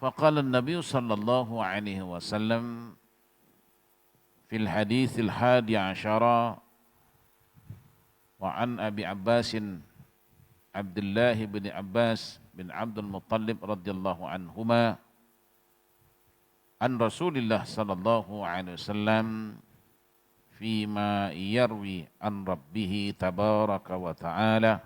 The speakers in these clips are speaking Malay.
Faqala an-nabiy sallallahu alaihi wasallam fil hadits al-hadi asyara wa an Abi Abbas Abdullah bin Abbas bin Abdul Muttalib radhiyallahu anhuma an Rasulillah sallallahu alaihi wasallam fima yarwi an rabbih tabaraka wa ta'ala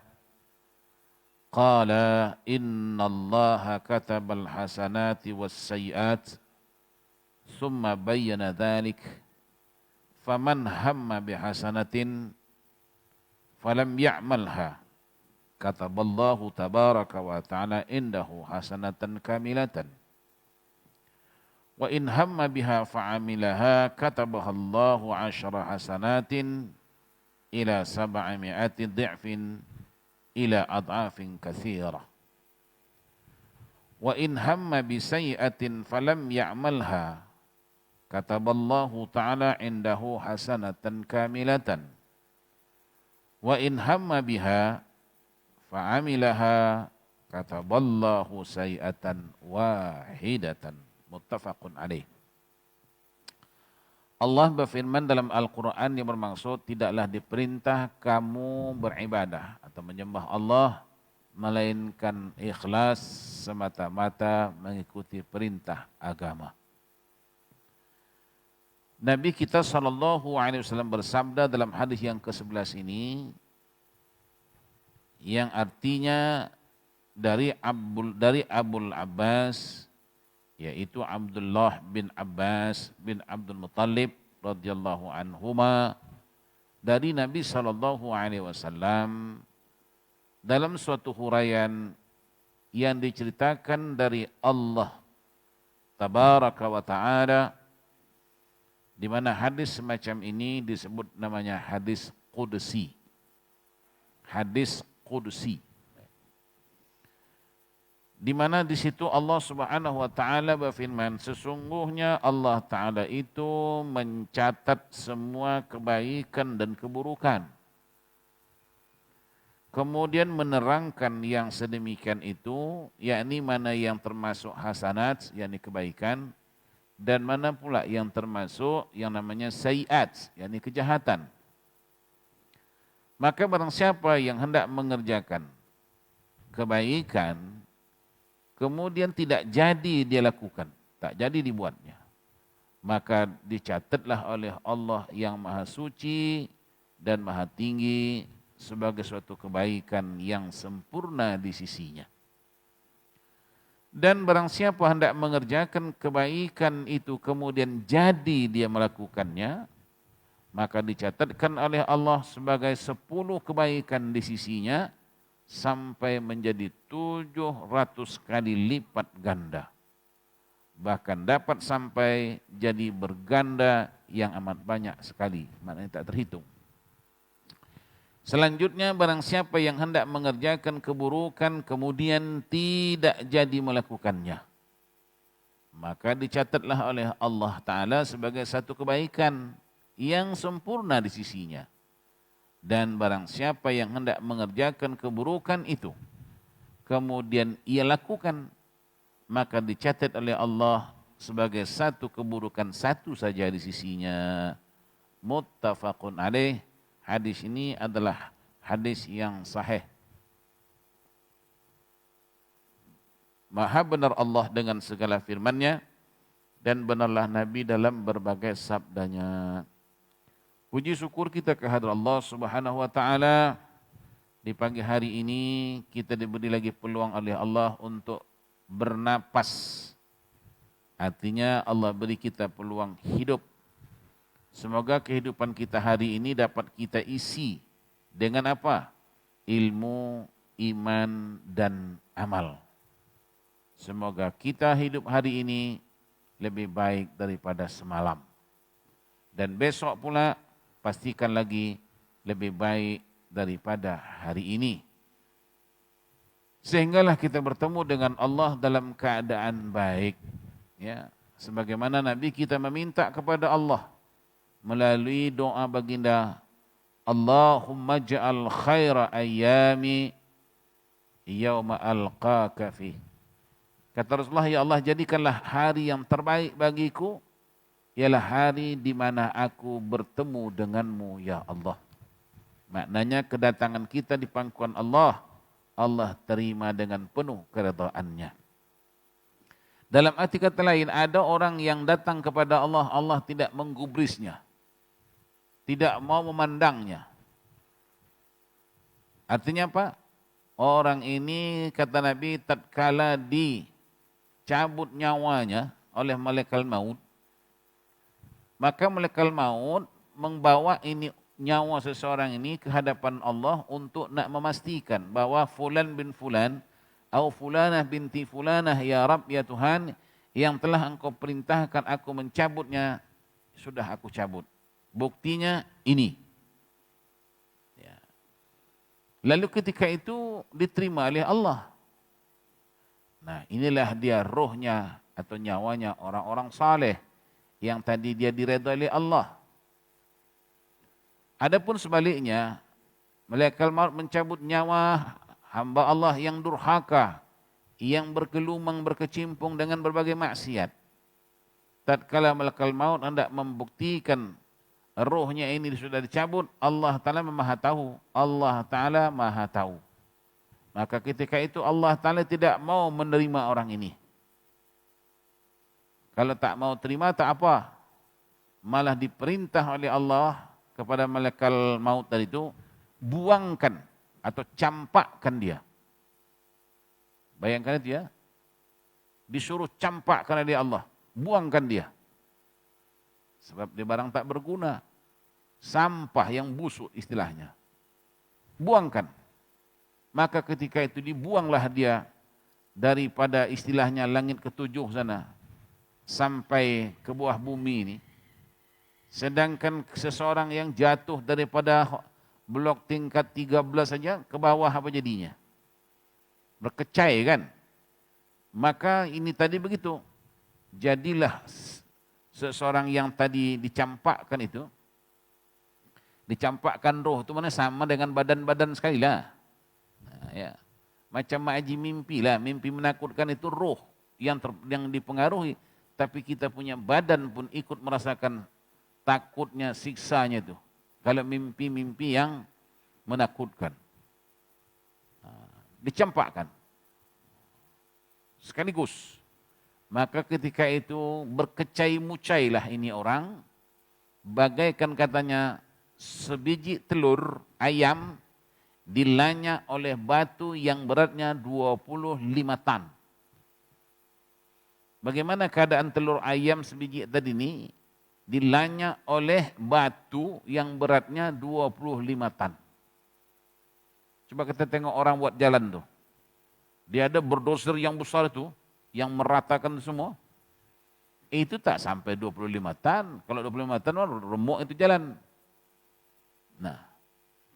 qala inna allaha katabal hasanati was sayyiat thumma bayyana dhalik faman hamma bihasanatin falam ya'malha kataballahu tabaraka wa ta'ala indahu hasanatan kamilatan wa in hamma biha fa'amilaha katabahallahu 'ashra hasanatin ila 700 dhi'fin ila ad'afin katsira wa in hamma bi sayyi'atin falam ya'malha kataballahu ta'ala indahu hasanatan kamilatan wa in hamma biha fa'amilaha kataballahu sayyi'atan wahidatan. Muttafaqun alaih. Allah berfirman dalam Al-Quran yang bermaksud tidaklah diperintah kamu beribadah atau menyembah Allah melainkan ikhlas semata-mata mengikuti perintah agama. Nabi kita SAW bersabda dalam hadis yang ke-11 ini, yang artinya dari Abul Abbas, yaitu Abdullah bin Abbas bin Abdul Muttalib radhiyallahu anhuma, dari Nabi SAW dalam suatu huraian yang diceritakan dari Allah tabaraka wa ta'ala, di mana hadis semacam ini disebut namanya hadis qudsi. Hadis qudsi. Di mana di situ Allah Subhanahu wa taala berfirman, sesungguhnya Allah taala itu mencatat semua kebaikan dan keburukan. Kemudian menerangkan yang sedemikian itu, yakni mana yang termasuk hasanat, yakni kebaikan, dan mana pula yang termasuk yang namanya sayiat, yakni kejahatan. Maka barang siapa yang hendak mengerjakan kebaikan, kemudian tidak jadi dia lakukan, tak jadi dibuatnya, maka dicatatlah oleh Allah yang Maha Suci dan Maha Tinggi sebagai suatu kebaikan yang sempurna di sisinya. Dan barang siapa hendak mengerjakan kebaikan itu kemudian jadi dia melakukannya, maka dicatatkan oleh Allah sebagai 10 kebaikan di sisinya sampai menjadi 700 kali lipat ganda. Bahkan dapat sampai jadi berganda yang amat banyak sekali, maknanya tak terhitung. Selanjutnya barang siapa yang hendak mengerjakan keburukan kemudian tidak jadi melakukannya, maka dicatatlah oleh Allah Ta'ala sebagai satu kebaikan yang sempurna di sisinya. Dan barang siapa yang hendak mengerjakan keburukan itu kemudian ia lakukan, maka dicatat oleh Allah sebagai satu keburukan satu saja di sisinya. Muttafaqun alaih. Hadis ini adalah hadis yang sahih. Maha benar Allah dengan segala firman-Nya dan benarlah Nabi dalam berbagai sabdanya. Puji syukur kita kehadrat Allah Subhanahu wa taala, di pagi hari ini kita diberi lagi peluang oleh Allah untuk bernapas. Artinya Allah beri kita peluang hidup. Semoga kehidupan kita hari ini dapat kita isi dengan apa? Ilmu, iman, dan amal. Semoga kita hidup hari ini lebih baik daripada semalam. Dan besok pula pastikan lagi lebih baik daripada hari ini. Sehinggalah kita bertemu dengan Allah dalam keadaan baik. Ya, sebagaimana Nabi kita meminta kepada Allah melalui doa baginda, Allahumma ja'al khaira ayyami yawma alqaka fi. Kata Rasulullah, ya Allah jadikanlah hari yang terbaik bagiku, ialah hari di mana aku bertemu denganmu ya Allah. Maknanya kedatangan kita di pangkuan Allah, Allah terima dengan penuh keredaannya. Dalam arti kata lain, ada orang yang datang kepada Allah, Allah tidak menggubrisnya, tidak mau memandangnya. Artinya apa? Orang ini kata Nabi tatkala dicabut nyawanya oleh malaikat maut, maka malaikat maut membawa ini nyawa seseorang ini ke hadapan Allah untuk nak memastikan bahawa fulan bin fulan atau fulanah binti fulanah ya Rabb ya Tuhan, yang telah engkau perintahkan aku mencabutnya sudah aku cabut. Buktinya ini. Lalu ketika itu diterima oleh Allah. Nah, inilah dia rohnya atau nyawanya orang-orang saleh yang tadi dia diredai oleh Allah. Adapun sebaliknya, malaikat maut mencabut nyawa hamba Allah yang durhaka, yang bergelumang berkecimpung dengan berbagai maksiat. Tatkala malaikat maut hendak membuktikan rohnya ini sudah dicabut, Allah Ta'ala maha tahu. Allah Ta'ala maha tahu. Maka ketika itu Allah Ta'ala tidak mau menerima orang ini. Kalau tak mau terima, tak apa. Malah diperintah oleh Allah kepada malaikat maut tadi itu, buangkan atau campakkan dia. Bayangkan itu ya. Disuruh campakkan oleh Allah. Buangkan dia. Sebab dia barang tak berguna. Sampah yang busuk istilahnya. Buangkan. Maka ketika itu dibuanglah dia daripada istilahnya langit ketujuh sana sampai ke bawah bumi ini. Sedangkan seseorang yang jatuh daripada blok tingkat 13 saja ke bawah apa jadinya? Berkecai kan? Maka ini tadi begitu. Jadilah seseorang yang tadi dicampakkan itu, dicampakkan roh itu mana sama dengan badan-badan sekali lah. Nah, ya. Macam Mak Haji mimpi lah, mimpi menakutkan itu roh yang dipengaruhi, tapi kita punya badan pun ikut merasakan takutnya, siksanya itu. Kalau mimpi-mimpi yang menakutkan. Dicampakkan. Sekaligus. Maka ketika itu berkecai mucailah ini orang, bagaikan katanya sebiji telur ayam dilanya oleh batu yang beratnya 25 tan. Bagaimana keadaan telur ayam sebiji tadi ini dilanya oleh batu yang beratnya 25 tan. Coba kita tengok orang buat jalan tuh. Dia ada berdoser yang besar itu, yang meratakan semua, itu tak sampai 25 tan. Kalau 25 tan, remuk itu jalan. Nah,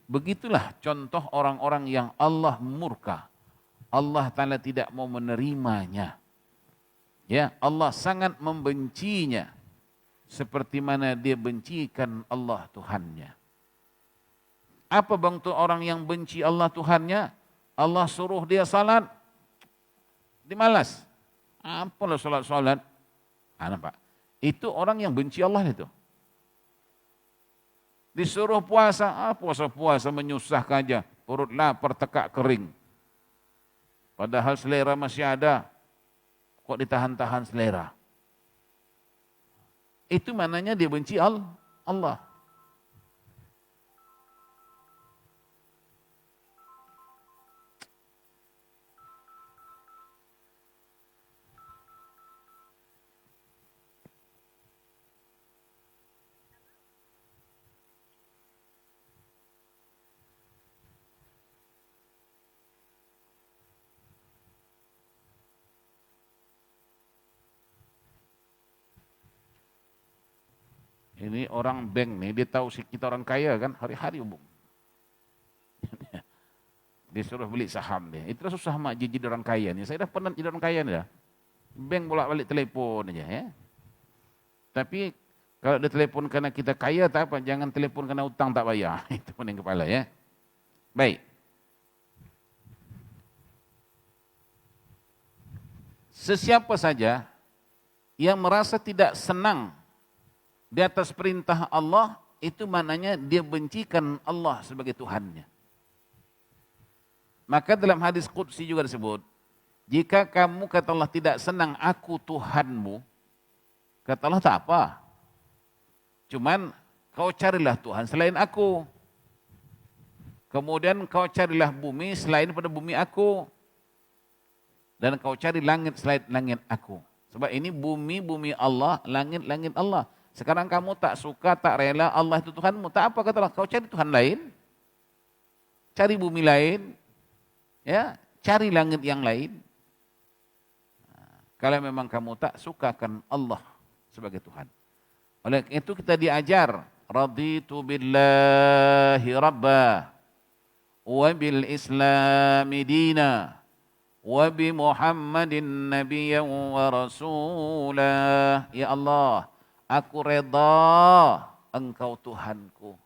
begitulah contoh orang-orang yang Allah murka. Allah Ta'ala tidak mau menerimanya. Ya, Allah sangat membencinya. Seperti mana dia bencikan Allah Tuhannya. Apa bentuk orang yang benci Allah Tuhannya? Allah suruh dia salat, dimalas. Apalah solat-solat. Nampak? Itu orang yang benci Allah itu. Disuruh puasa, puasa-puasa menyusahkan aja. Perut lapar, tekak kering. Padahal selera masih ada. Kok ditahan-tahan selera? Itu maknanya dia benci Allah. Ini orang bank nih, dia tahu kita orang kaya kan, hari-hari hubung. Dia suruh beli saham dia. Itulah susah mak jadi orang kaya nih. Saya dah pernah jadi orang kaya nih dah. Bank bolak-balik telepon aja ya. Tapi kalau dia telepon karena kita kaya tak apa, jangan telepon karena utang tak bayar. Itu pening kepala ya. Baik. Sesiapa saja yang merasa tidak senang di atas perintah Allah, itu maknanya dia bencikan Allah sebagai Tuhannya. Maka dalam hadis Qudsi juga disebut, jika kamu kata Allah tidak senang aku Tuhanmu, kata Allah tak apa. Cuman kau carilah Tuhan selain aku. Kemudian kau carilah bumi selain pada bumi aku. Dan kau cari langit selain langit aku. Sebab ini bumi Allah, langit Allah. Sekarang kamu tak suka, tak rela Allah itu Tuhanmu. Tak apa kata Allah, kau cari Tuhan lain. Cari bumi lain. Ya, cari langit yang lain. Kalau memang kamu tak sukakan Allah sebagai Tuhan. Oleh itu kita diajar, raditu billahi rabba wa bil islami dina wa bi Muhammadin nabiyyan wa rasulah. Ya Allah, aku reda engkau Tuhanku.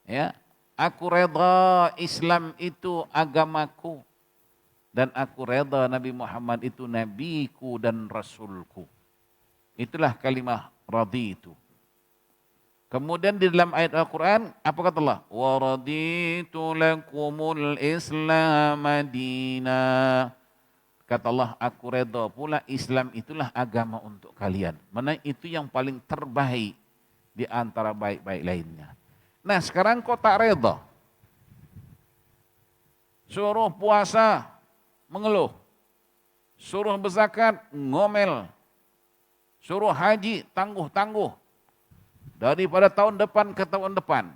Ya, aku reda Islam itu agamaku. Dan aku reda Nabi Muhammad itu nabiku dan rasulku. Itulah kalimah raditu. Kemudian di dalam ayat Al-Quran, apa kata Allah? Wa raditu lakumul Islam madina. Kata Allah, aku reda pula Islam itulah agama untuk kalian. Mana itu yang paling terbaik di antara baik-baik lainnya. Nah sekarang kau tak reda. Suruh puasa, mengeluh. Suruh berzakat, ngomel. Suruh haji, tangguh-tangguh. Daripada tahun depan ke tahun depan.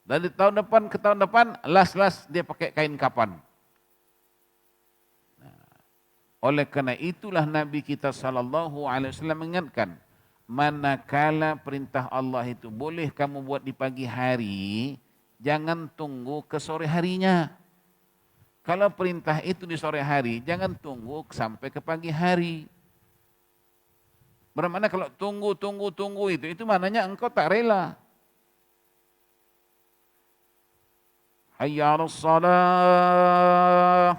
Dari tahun depan ke tahun depan, las-las dia pakai kain kapan. Oleh karena itulah Nabi kita SAW mengingatkan, manakala perintah Allah itu boleh kamu buat di pagi hari, jangan tunggu ke sore harinya. Kalau perintah itu di sore hari, jangan tunggu sampai ke pagi hari. Bermakna kalau tunggu itu maknanya engkau tak rela. Hayya 'alas shalah.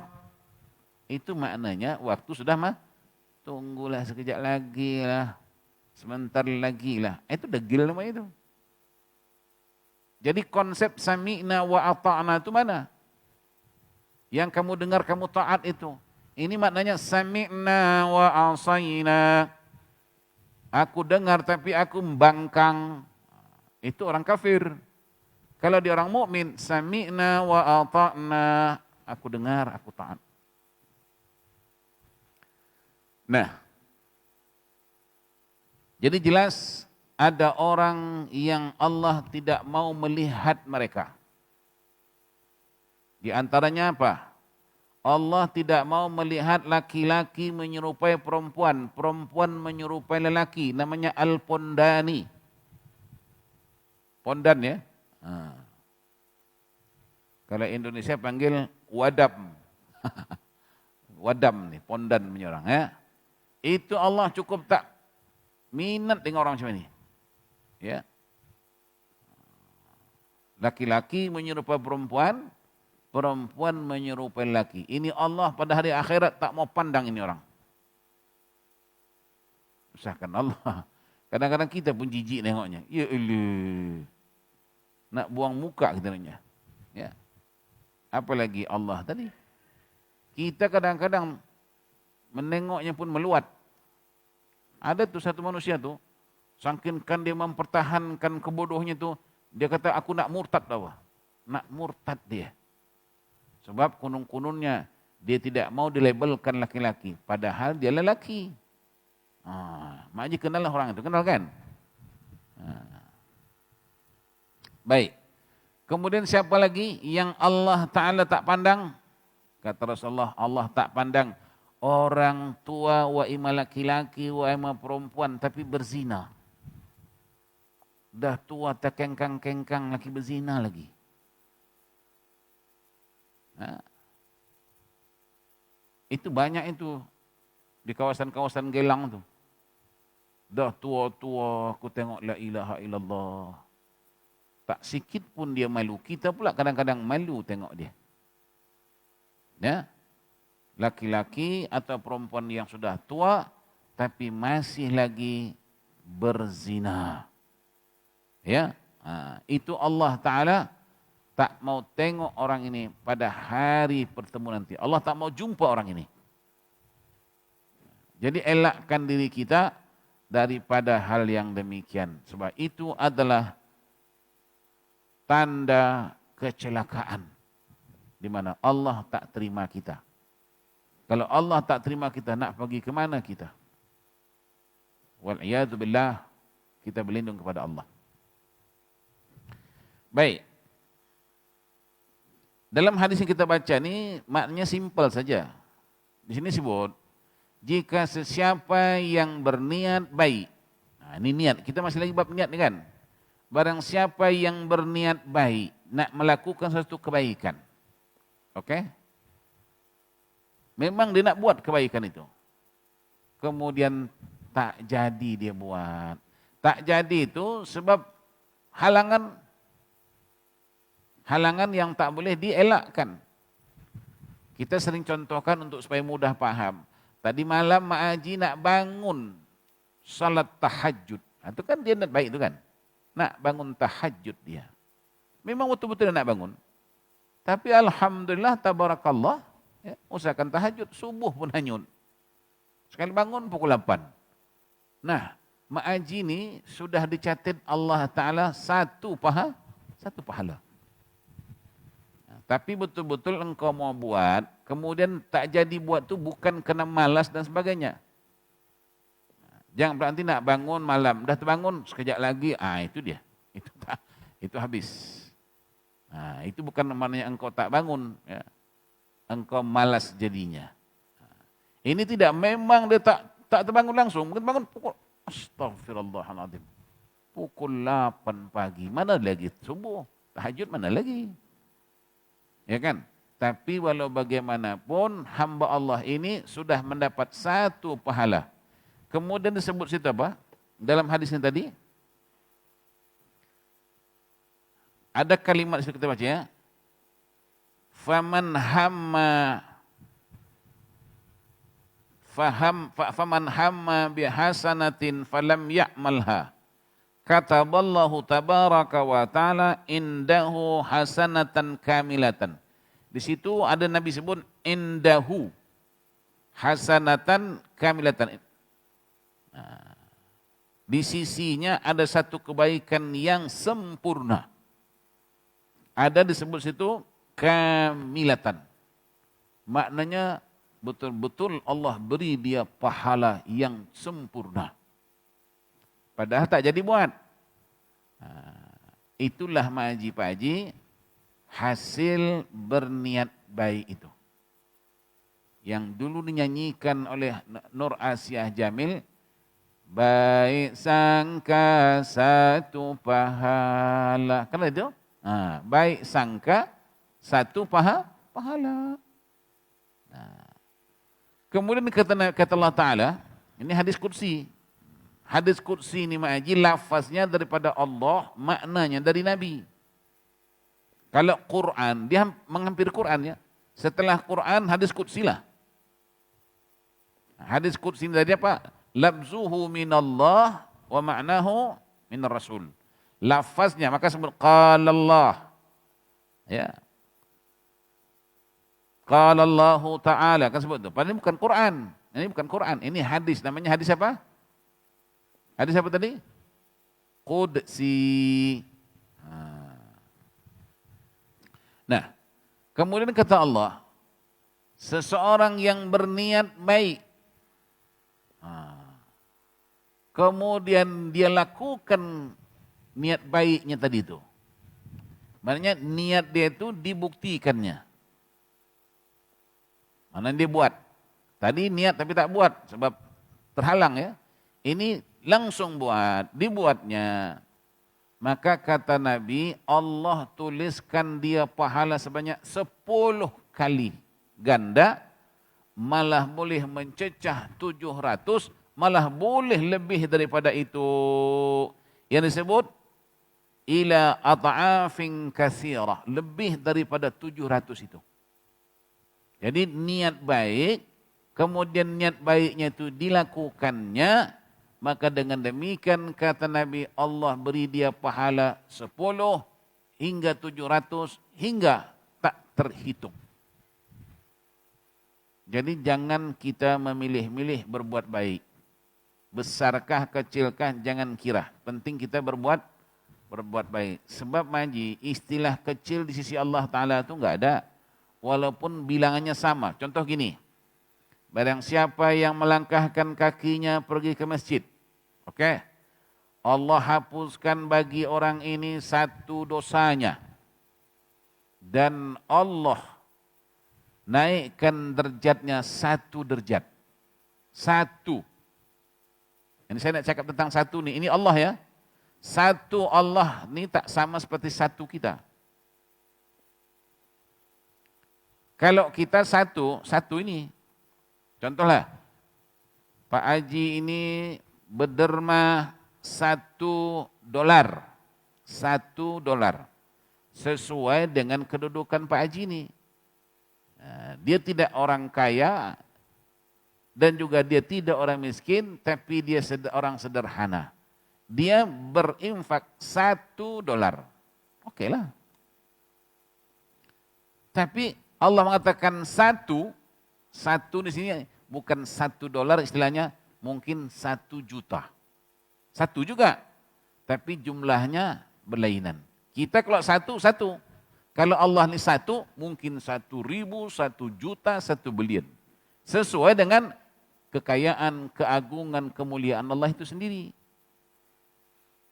Itu maknanya waktu sudah tunggulah sekejap lagi lah. Sebentar lagi lah. Itu degil namanya itu. Jadi konsep sami'na wa ata'na itu mana? Yang kamu dengar kamu taat itu. Ini maknanya sami'na wa asayna. Aku dengar tapi aku membangkang. Itu orang kafir. Kalau dia orang mukmin, sami'na wa ata'na. Aku dengar, aku taat. Nah, jadi jelas ada orang yang Allah tidak mau melihat mereka. Di antaranya apa? Allah tidak mau melihat laki-laki menyerupai perempuan, perempuan menyerupai lelaki, namanya al-pondani. Pondan ya. Kalau Indonesia panggil wadam. Wadam nih, pondan menyerang ya. Itu Allah cukup tak minat dengan orang macam ini. Ya. Laki-laki menyerupai perempuan, perempuan menyerupai laki. Ini Allah pada hari akhirat tak mau pandang ini orang. Usahkan Allah. Kadang-kadang kita pun jijik nengoknya. Ya Allah. Nak buang muka kita nanya. Ya. Apalagi Allah tadi. Kita kadang-kadang menengoknya pun meluat. Ada tuh satu manusia tuh, saking kan dia mempertahankan kebodohnya tuh, dia kata aku nak murtad tau. Nak murtad dia. Sebab kunung-kunungnya dia tidak mau dilabelkan laki-laki, padahal dia lelaki. Mak Haji kenal lah orang itu, kenal kan? Baik. Kemudian siapa lagi yang Allah Ta'ala tak pandang? Kata Rasulullah, Allah tak pandang orang tua wa ima laki-laki wa ima perempuan tapi berzina. Dah tua tak kengkang-kengkang laki berzina lagi. Itu banyak itu di kawasan-kawasan Gelang tuh. Dah tua-tua aku tengok la ilaha illallah. Tak sikit pun dia malu. Kita pula kadang-kadang malu tengok dia. Ya. laki-laki atau perempuan yang sudah tua tapi masih lagi berzina. Ya, itu Allah Ta'ala tak mau tengok orang ini pada hari pertemuan nanti. Allah tak mau jumpa orang ini. Jadi elakkan diri kita daripada hal yang demikian. Sebab itu adalah tanda kecelakaan. Di mana Allah tak terima kita. Kalau Allah tak terima kita, nak pergi ke mana kita? Wal'iyadu billah, kita berlindung kepada Allah. Baik. Dalam hadis yang kita baca ni, maknanya simpel saja. Di sini sebut, jika sesiapa yang berniat baik. Nah, ini niat, kita masih lagi bab niat ni kan? Barang siapa yang berniat baik, nak melakukan sesuatu kebaikan. Okey? Memang dia nak buat kebaikan itu. Kemudian tak jadi dia buat. Tak jadi itu sebab halangan yang tak boleh dielakkan. Kita sering contohkan untuk supaya mudah faham. Tadi malam Mak Haji nak bangun salat tahajud. Itu kan dia niat baik itu kan. Nak bangun tahajud dia. Memang betul-betul nak bangun. Tapi alhamdulillah tabarakallah, ya, usahakan tahajud, subuh pun hanyut. Sekali bangun pukul 8. Nah, Mak Haji ni sudah dicatat Allah Ta'ala satu pahala. Nah, tapi betul-betul engkau mau buat, kemudian tak jadi buat tu bukan kena malas dan sebagainya. Jangan berarti nak bangun malam, dah terbangun sekejap lagi, itu dia. Itu habis. Itu bukan maknanya engkau tak bangun, ya. Engkau malas jadinya. Ini tidak, memang dia tak terbangun langsung, mungkin bangun pukul astagfirullahaladzim. Pukul 8 pagi, mana lagi subuh, tahajud mana lagi. Ya kan? Tapi walau bagaimanapun hamba Allah ini sudah mendapat satu pahala. Kemudian disebut situ apa? Dalam hadis yang tadi ada kalimat yang kita baca ya. Faman hamma bihasanatin falam ya'malha kataballahu tabaraka wa ta'ala indahu hasanatan kamilatan. Di situ ada Nabi sebut indahu hasanatan kamilatan. Di sisinya ada satu kebaikan yang sempurna. Ada disebut situ kamilatan. Maknanya betul-betul Allah beri dia pahala yang sempurna. Padahal tak jadi buat. Itulah Mak Haji Pak Haji, hasil berniat baik itu. Yang dulu dinyanyikan oleh Nur Asyah Jamil, baik sangka satu pahala. Kan itu? Baik sangka satu pahala. Kemudian kata Allah Ta'ala, ini hadis Qudsi. Hadis Qudsi ini Mak Haji, lafaznya daripada Allah, maknanya dari Nabi. Kalau Quran, dia menghampiri Quran ya. Setelah Quran, hadis Qudsi lah. Hadis Qudsi ini dari apa? Labzuhu minallah wa ma'nahu minar rasul. Lafaznya, maka sebut qala Allah. Ya. Qala Allah Ta'ala, kan sebut itu. Padahal ini bukan Quran. Ini bukan Quran, ini hadis. Namanya hadis apa? Hadis apa tadi? Qudsi. Nah, kemudian kata Allah, seseorang yang berniat baik, kemudian dia lakukan niat baiknya tadi itu. Maknanya niat dia itu dibuktikannya. Mana dia buat. Tadi niat tapi tak buat sebab terhalang ya. Ini langsung buat, dibuatnya. Maka kata Nabi, Allah tuliskan dia pahala sebanyak 10 kali ganda, malah boleh mencecah 700, malah boleh lebih daripada itu. Yang disebut ila at'afin katsirah, lebih daripada 700 itu. Jadi niat baik, kemudian niat baiknya itu dilakukannya, maka dengan demikian kata Nabi, Allah beri dia pahala 10 hingga 700 hingga tak terhitung. Jadi jangan kita memilih-milih berbuat baik. Besarkah, kecilkah, jangan kira. Penting kita berbuat baik. Sebab Maji, istilah kecil di sisi Allah Ta'ala itu enggak ada. Walaupun bilangannya sama. Contoh gini, barang siapa yang melangkahkan kakinya pergi ke masjid, oke, Allah hapuskan bagi orang ini 1 dosanya. Dan Allah naikkan derajatnya 1 derajat. 1. Ini saya nak cakap tentang 1 nih, ini Allah ya. 1 Allah ini tak sama seperti 1 kita. Kalau kita 1 ini, contohlah, Pak Haji ini berderma $1. $1. Sesuai dengan kedudukan Pak Haji ini. Dia tidak orang kaya dan juga dia tidak orang miskin, tapi dia orang sederhana. Dia berinfak $1. Oke lah. Tapi Allah mengatakan 1 di sini bukan $1 istilahnya, mungkin 1 juta. 1 juga, tapi jumlahnya berlainan. Kita kalau 1. Kalau Allah ini 1, mungkin 1.000, 1 juta, 1 billion. Sesuai dengan kekayaan, keagungan, kemuliaan Allah itu sendiri.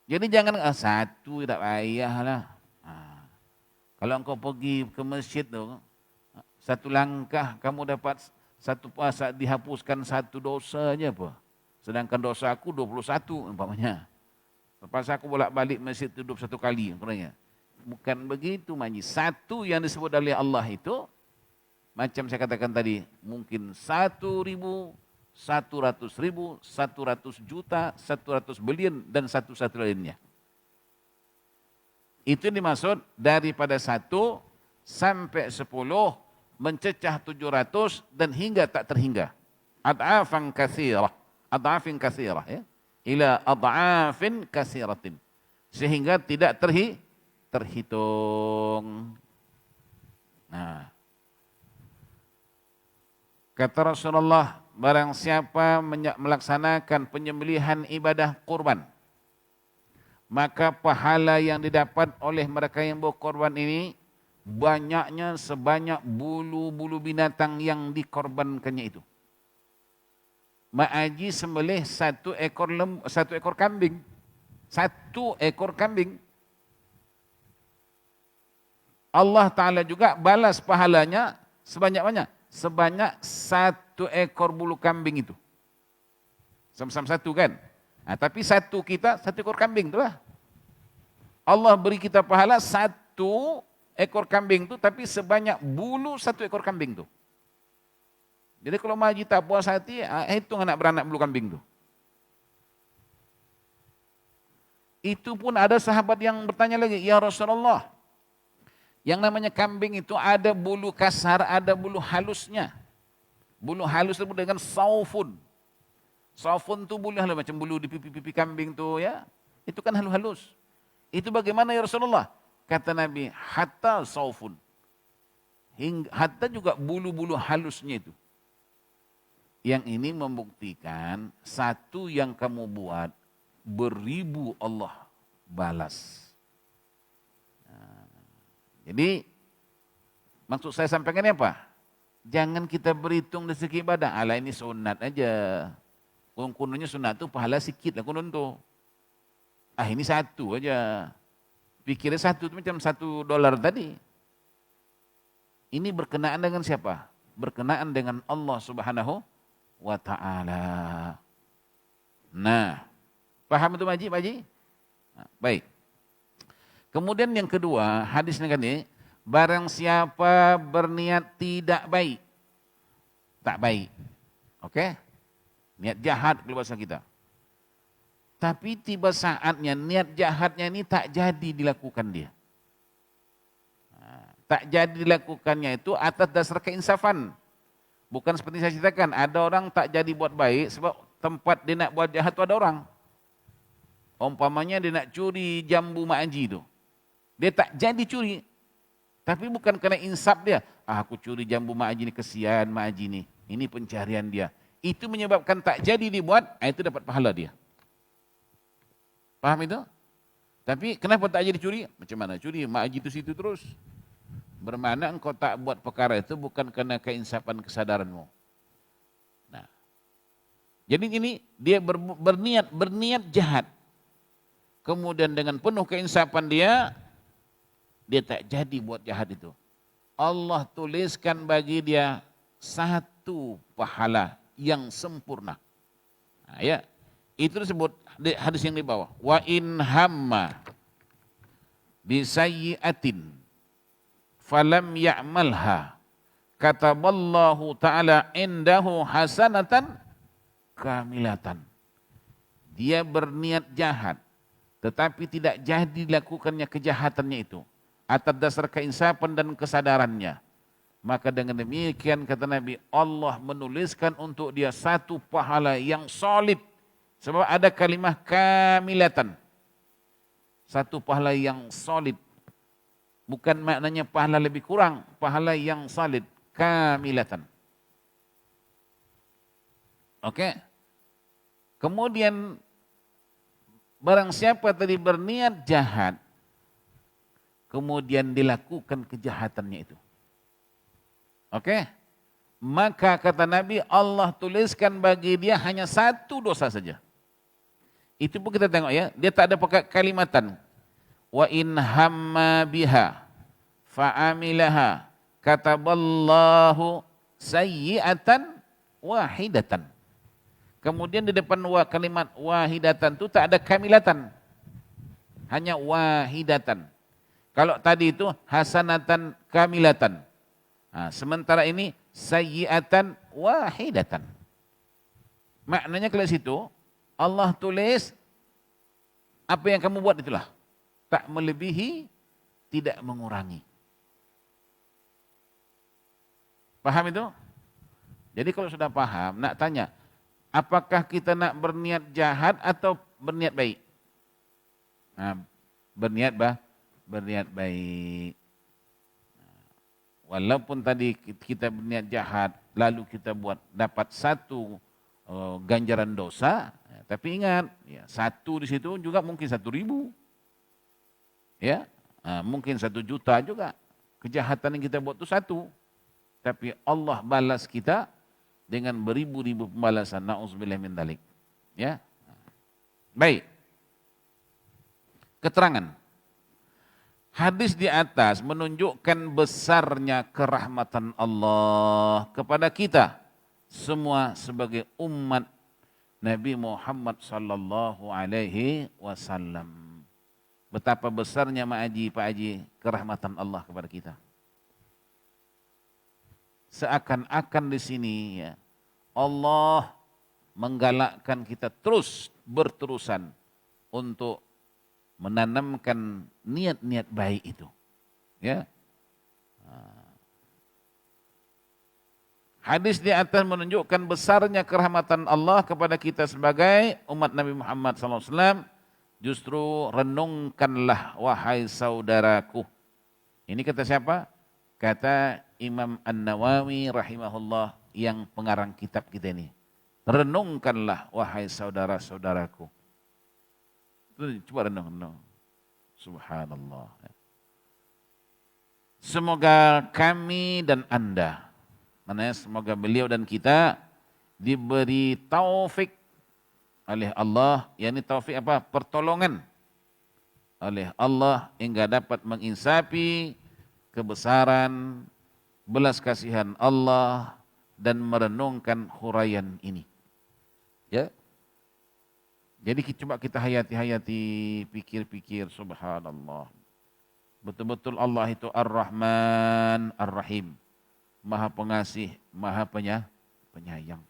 Jadi jangan 1 tak payahlah. Kalau engkau pergi ke masjid tu, 1 langkah kamu dapat 1 puasa, dihapuskan 1 dosa aja apa. Sedangkan dosa aku 21 umpamanya. Lepas aku bolak-balik masjid tu 21 kali umpamanya. Bukan begitu Maji. 1 yang disebut oleh Allah itu, macam saya katakan tadi, mungkin 1.000, 100.000, 100 juta, 100 billion, dan 1 lainnya. Itu dimaksud daripada 1 sampai 10, mencecah 700 dan hingga tak terhingga. Ad'afan katsirah. Ad'afin katsirah ya. Ila ad'afin katsiratin. Sehingga tidak terhitung. Nah, kata Rasulullah, barang siapa melaksanakan penyembelihan ibadah kurban, maka pahala yang didapat oleh mereka yang berkorban ini banyaknya sebanyak bulu-bulu binatang yang dikorbankannya itu. Mak Haji sembelih 1 ekor kambing. 1 ekor kambing. Allah Ta'ala juga balas pahalanya sebanyak-banyak. Sebanyak 1 ekor bulu kambing itu. Sama-sama 1 kan? Nah, tapi 1 kita 1 ekor kambing itulah. Allah beri kita pahala 1 ekor kambing itu, tapi sebanyak bulu 1 ekor kambing itu. Jadi kalau Haji tak puas hati, hitung anak beranak bulu kambing itu. Itu pun ada sahabat yang bertanya lagi, ya Rasulullah, yang namanya kambing itu ada bulu kasar, ada bulu halusnya. Bulu halus itu dengan saufun. Saufun itu bulu halus, macam bulu di pipi-pipi kambing itu ya. Itu kan halus-halus. Itu bagaimana ya Rasulullah? Kata Nabi, hatta saufun. Hatta juga bulu-bulu halusnya itu. Yang ini membuktikan 1 yang kamu buat, beribu Allah balas. Jadi maksud saya sampaikan apa? Jangan kita berhitung dari segi ibadah. Alah ini sunat aja. Kununnya sunat tu pahala sikit lah kunun tu. Ini 1 aja. Pikirnya 1 tu macam $1 tadi. Ini berkenaan dengan siapa? Berkenaan dengan Allah Subhanahu wa Ta'ala. Nah, paham itu Pak Haji? Nah, baik. Kemudian yang kedua, hadis ini, barang siapa berniat tidak baik, tak baik, oke? Niat jahat kalau bahasa kita. Tapi tiba saatnya niat jahatnya ini tak jadi dilakukan dia. Tak jadi dilakukannya itu atas dasar keinsafan. Bukan seperti saya ceritakan, ada orang tak jadi buat baik sebab tempat dia nak buat jahat tu ada orang. Umpamanya dia nak curi jambu Mak Haji tu. Dia tak jadi curi. Tapi bukan kerana insaf dia. Aku curi jambu Mak Haji ni, kesian Mak Haji ni. Ini pencarian dia. Itu menyebabkan tak jadi dibuat, itu dapat pahala dia. Faham itu? Tapi kenapa tak jadi curi? Macam mana curi? Mak Haji tu situ terus. Bermakna engkau tak buat perkara itu bukan kerana keinsafan kesadaranmu. Nah, jadi ini dia berniat jahat. Kemudian dengan penuh keinsafan dia tak jadi buat jahat itu. Allah tuliskan bagi dia satu pahala yang sempurna. Nah, ya, itu disebut hadis yang di bawah. Wa in hamma bisayyi'atin falam ya'malha kataballahu ta'ala indahu hasanatan kamilatan. Dia berniat jahat tetapi tidak jadi dilakukannya kejahatannya itu atas dasar keinsafan dan kesadarannya, maka dengan demikian kata Nabi, Allah menuliskan untuk dia satu pahala yang solid. Sebab ada kalimah kamilatan, satu pahala yang solid. Bukan maknanya pahala lebih kurang, pahala yang solid, kamilatan. Oke. Kemudian barang siapa tadi berniat jahat, kemudian dilakukan kejahatannya itu. Oke. Maka kata Nabi, Allah tuliskan bagi dia hanya satu dosa saja. Itu pun kita tengok ya, dia tak ada pakai kalimatan. Wa in hamma biha fa'amilaha kataballahu sayyi'atan wahidatan. Kemudian di depan kalimat wahidatan itu tak ada kamilatan. Hanya wahidatan. Kalau tadi itu hasanatan kamilatan. Nah, sementara ini sayyi'atan wahidatan. Maknanya kalau situ Allah tulis apa yang kamu buat itulah. Tak melebihi, tidak mengurangi. Paham itu? Jadi kalau sudah paham, nak tanya, apakah kita nak berniat jahat atau berniat baik? Nah, berniat baik. Walaupun tadi kita berniat jahat, lalu kita buat dapat satu ganjaran dosa, tapi ingat, ya, satu di situ juga mungkin 1.000. Ya, mungkin 1 juta juga. Kejahatan yang kita buat itu satu. Tapi Allah balas kita dengan beribu-ribu pembalasan. Na'udzubillah min dzalik. Ya. Baik. Keterangan. Hadis di atas menunjukkan besarnya kerahmatan Allah kepada kita semua sebagai umat Nabi Muhammad sallallahu alaihi wasallam. Betapa besarnya Pak Haji, kerahmatan Allah kepada kita. Seakan-akan di sini ya, Allah menggalakkan kita terus berterusan untuk menanamkan niat-niat baik itu. Ya. Hadis di atas menunjukkan besarnya kerahmatan Allah kepada kita sebagai umat Nabi Muhammad SAW. Justru renungkanlah wahai saudaraku. Ini kata siapa? Kata Imam An-Nawawi rahimahullah yang pengarang kitab kita ini. Renungkanlah wahai saudara-saudaraku. Coba renung. Subhanallah. Semoga kami dan Anda, semoga beliau dan kita diberi taufik oleh Allah, yakni taufik apa? Pertolongan oleh Allah hingga dapat menginsafi kebesaran, belas kasihan Allah dan merenungkan huraian ini. Ya. Jadi coba kita hayati, pikir-pikir, subhanallah. Betul-betul Allah itu Ar-Rahman, Ar-Rahim. Maha pengasih, Maha penyayang.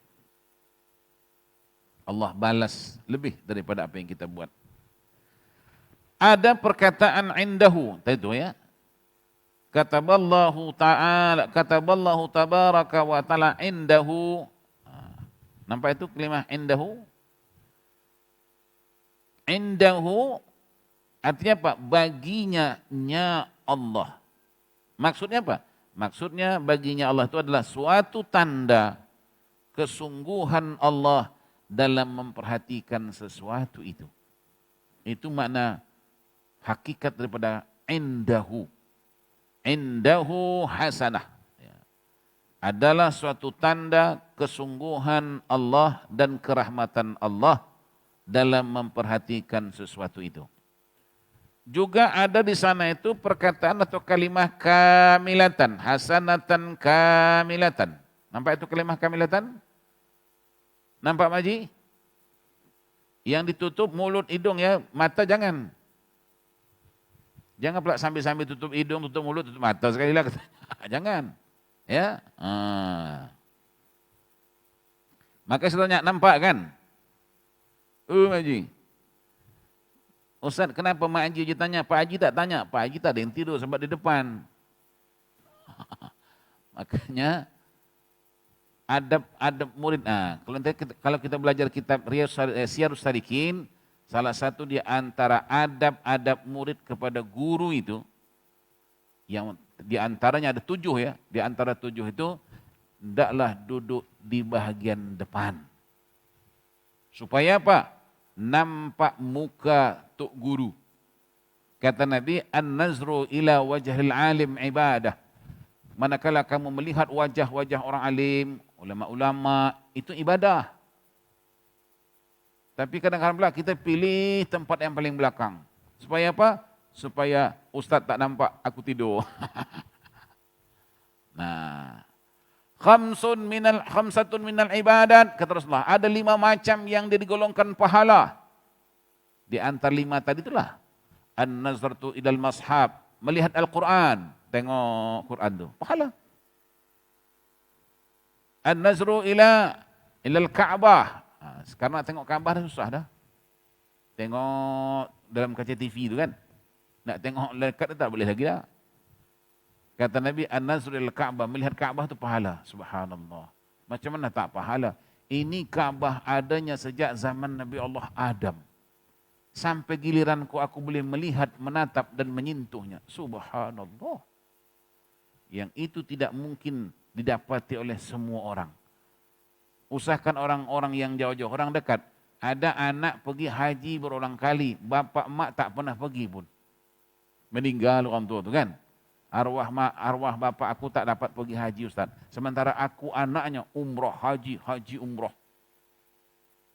Allah balas lebih daripada apa yang kita buat. Ada perkataan indahu, itu ya. kataballahu tabaraka wa ta'ala indahu. Nampak itu kalimah indahu? Indahu artinya apa? Baginya Allah. Maksudnya apa? Maksudnya baginya Allah itu adalah suatu tanda kesungguhan Allah dalam memperhatikan sesuatu itu. Itu makna hakikat daripada indahu. Indahu hasanah. Adalah suatu tanda kesungguhan Allah dan kerahmatan Allah dalam memperhatikan sesuatu itu. Juga ada di sana itu perkataan atau kalimah kamilatan, hasanatan kamilatan. Nampak itu kalimah kamilatan? Nampak Maji? Yang ditutup mulut, hidung ya, mata jangan. Jangan pula sambil-sambil tutup hidung, tutup mulut, tutup mata sekali lah. Jangan. Ya. Maka saya tanya, nampak kan? Maji. Ustaz, kenapa Mak Haji je tanya? Pak Haji tak tanya. Pak Haji tak ada yang tidur sebab di depan. Makanya adab murid. Kalau kita belajar kitab Syiarus Salikin, salah satu di antara adab murid kepada guru itu, yang di antaranya ada 7 ya. Di antara 7 itu, hendaklah duduk di bahagian depan. Supaya apa? Nampak muka tuk guru. Kata Nabi, an-nazru ila wajhil alim ibadah. Manakala kamu melihat wajah-wajah orang alim, ulama-ulama, itu ibadah. Tapi kadang-kadang pula kita pilih tempat yang paling belakang. Supaya apa? Supaya ustaz tak nampak aku tidur. Nah, khamsatun minal ibadat, kata Rasulullah, ada 5 macam yang dia digolongkan pahala. Di antara 5 tadi itulah an-nazratu ilal mashab, melihat Al-Quran, tengok Quran tu, pahala. An-nazru ilal Ka'bah, sekarang nak tengok Ka'bah dah susah dah. Tengok dalam kaca TV tu kan, nak tengok dekat tu tak boleh lagi dah. Kata Nabi, an-nazru ilal Ka'bah, melihat Ka'bah tu pahala. Subhanallah. Macam mana tak pahala? Ini Ka'bah adanya sejak zaman Nabi Allah Adam. Sampai giliranku aku boleh melihat, menatap dan menyentuhnya. Subhanallah. Yang itu tidak mungkin didapati oleh semua orang. Usahakan orang-orang yang jauh-jauh, orang dekat. Ada anak pergi haji berulang kali, bapak mak tak pernah pergi pun. Meninggal orang tua tu kan. Arwah bapak aku tak dapat pergi haji Ustaz. Sementara aku anaknya umrah, haji umrah.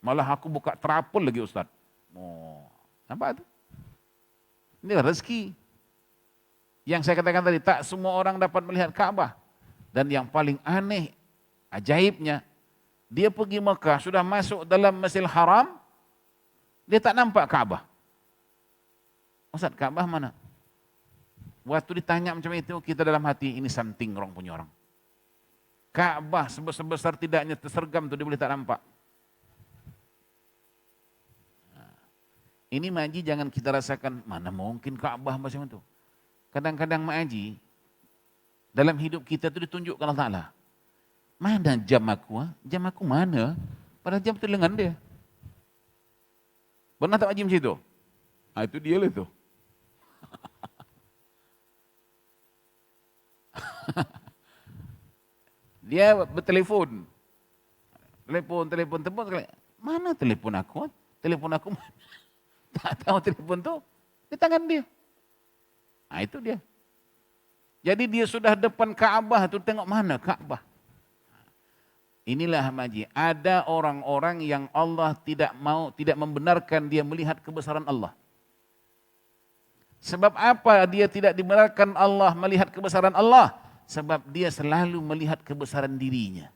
Malah aku buka terapul lagi Ustaz. Oh, nampak tu? Ini rezeki. Yang saya katakan tadi, tak semua orang dapat melihat Ka'bah. Dan yang paling aneh, ajaibnya, dia pergi Mekah, sudah masuk dalam Masjidil Haram, dia tak nampak Ka'bah. Ustaz, Ka'bah mana? Waktu ditanya macam itu, kita dalam hati, ini something wrong punya orang. Ka'bah sebesar-besar tidaknya tersergam tu dia boleh tak nampak. Ini Mak Haji jangan kita rasakan, mana mungkin Ka'bah macam itu. Kadang-kadang Mak Haji, dalam hidup kita tu ditunjukkan Allah Ta'ala. Mana jam aku? Jam aku mana? Padahal jam tu lengan dia. Pernah tak Mak Haji macam itu? Itu dia lah tu. Dia bertelefon. Telefon. Mana telefon aku? Telefon aku mana? Tak tahu telefon tu di tangan dia. Itu dia. Jadi dia sudah depan Ka'bah tu, tengok mana Ka'bah. Inilah Haji, ada orang-orang yang Allah tidak membenarkan dia melihat kebesaran Allah. Sebab apa dia tidak dibenarkan Allah melihat kebesaran Allah? Sebab dia selalu melihat kebesaran dirinya.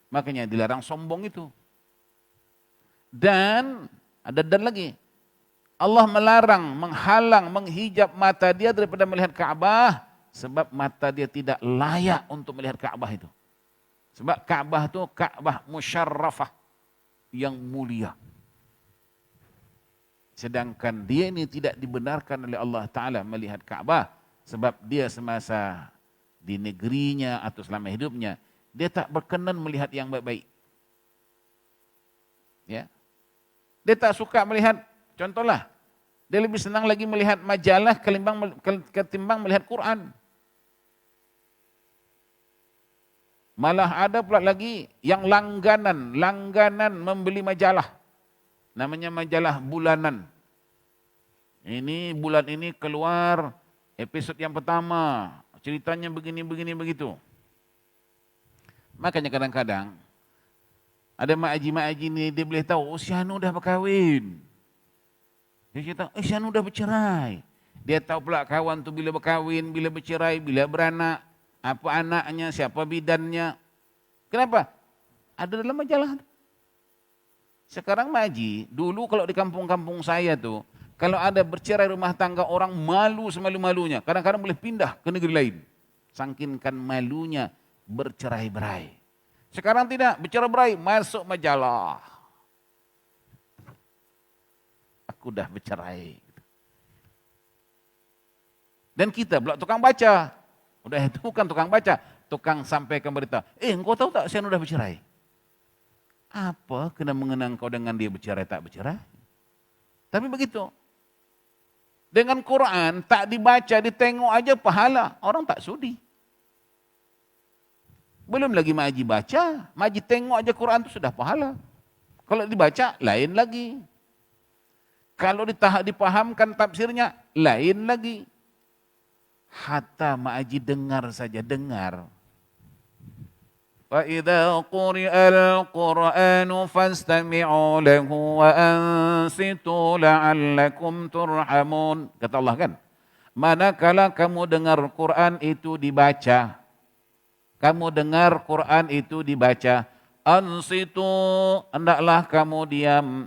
Makanya dilarang sombong itu. Dan ada lagi. Allah melarang, menghalang, menghijab mata dia daripada melihat Ka'bah. Sebab mata dia tidak layak untuk melihat Ka'bah itu. Sebab Ka'bah itu Ka'bah musyarrafah. Yang mulia. Sedangkan dia ini tidak dibenarkan oleh Allah Ta'ala melihat Ka'bah. Sebab dia semasa di negerinya atau selama hidupnya, dia tak berkenan melihat yang baik-baik. Ya. Dia tak suka melihat, contohlah, dia lebih senang lagi melihat majalah ketimbang melihat Quran. Malah ada pula lagi yang langganan membeli majalah. Namanya majalah bulanan. Ini bulan ini keluar episod yang pertama, ceritanya begini begitu. Makanya kadang-kadang ada mak haji ni dia boleh tahu, oh si Anu dah berkahwin. Dia cerita, si Anu dah bercerai. Dia tahu pula kawan tu bila berkahwin, bila bercerai, bila beranak, apa anaknya, siapa bidannya. Kenapa? Ada dalam majalah. Sekarang mak haji, dulu kalau di kampung-kampung saya tuh, kalau ada bercerai rumah tangga orang malu semalu-malunya. Kadang-kadang boleh pindah ke negeri lain. Sangkinkan malunya bercerai-berai. Sekarang tidak, bercerai-berai masuk majalah. Aku dah bercerai. Dan kita pula tukang baca. Udah itu bukan tukang baca, tukang sampaikan berita. Engkau tahu tak saya udah bercerai? Apa kena mengenang kau dengan dia bercerai tak bercerai? Tapi begitu. Dengan Quran tak dibaca, ditengok aja pahala. Orang tak sudi. Belum lagi maji baca, maji tengok aja Quran itu sudah pahala. Kalau dibaca lain lagi. Kalau dipahamkan tafsirnya lain lagi. Hatta ma'aji dengar saja, dengar. Wa idza quri'al Qur'anu fastami'u lahu wa ansitu la'allakum turhamun. Kata Allah kan, manakala kamu dengar Quran itu dibaca, kamu dengar Quran itu dibaca, ansitu, hendaklah kamu diam.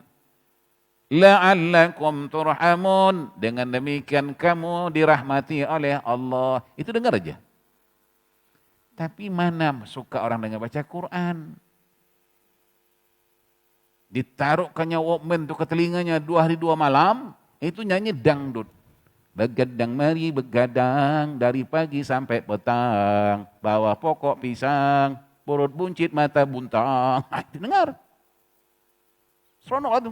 La'allakum turhamun, dengan demikian kamu dirahmati oleh Allah. Itu dengar aja. Tapi mana suka orang dengar baca Quran? Ditaruhkannya walkman tu ke telinganya 2 hari 2 malam, itu nyanyi dangdut. Begadang mari begadang dari pagi sampai petang, bawah pokok pisang, perut buncit mata buntang. Itu dengar. Seronok itu.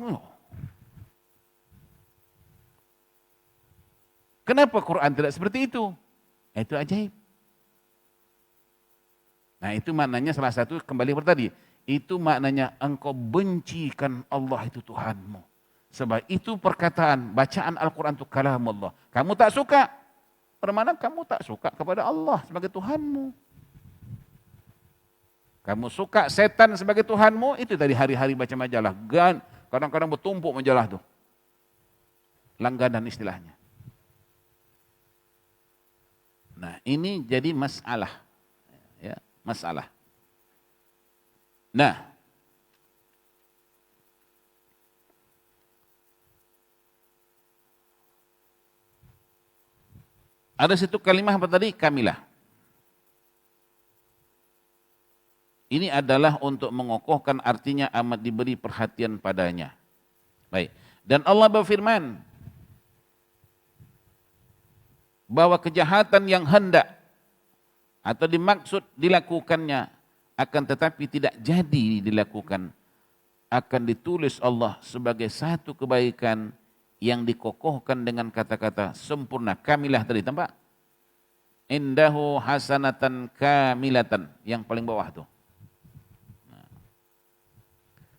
Kenapa Quran tidak seperti itu? Itu ajaib. Nah itu maknanya salah satu, kembali tadi, itu maknanya engkau bencikan Allah itu Tuhanmu. Sebab itu perkataan, bacaan Al-Quran itu kalam Allah. Kamu tak suka, bermakna kamu tak suka kepada Allah sebagai Tuhanmu. Kamu suka setan sebagai Tuhanmu, itu tadi hari-hari baca majalah. Kadang-kadang bertumpuk majalah itu. Langganan istilahnya. Nah ini jadi masalah. Ya, masalah. Nah, ada satu kalimat apa tadi? Kamilah. Ini adalah untuk mengokohkan, artinya amat diberi perhatian padanya. Baik. Dan Allah berfirman bahwa kejahatan yang hendak atau dimaksud dilakukannya akan tetapi tidak jadi dilakukan, akan ditulis Allah sebagai satu kebaikan yang dikokohkan dengan kata-kata sempurna, kamilah tadi, tampak? Indahu hasanatan kamilatan, yang paling bawah tuh.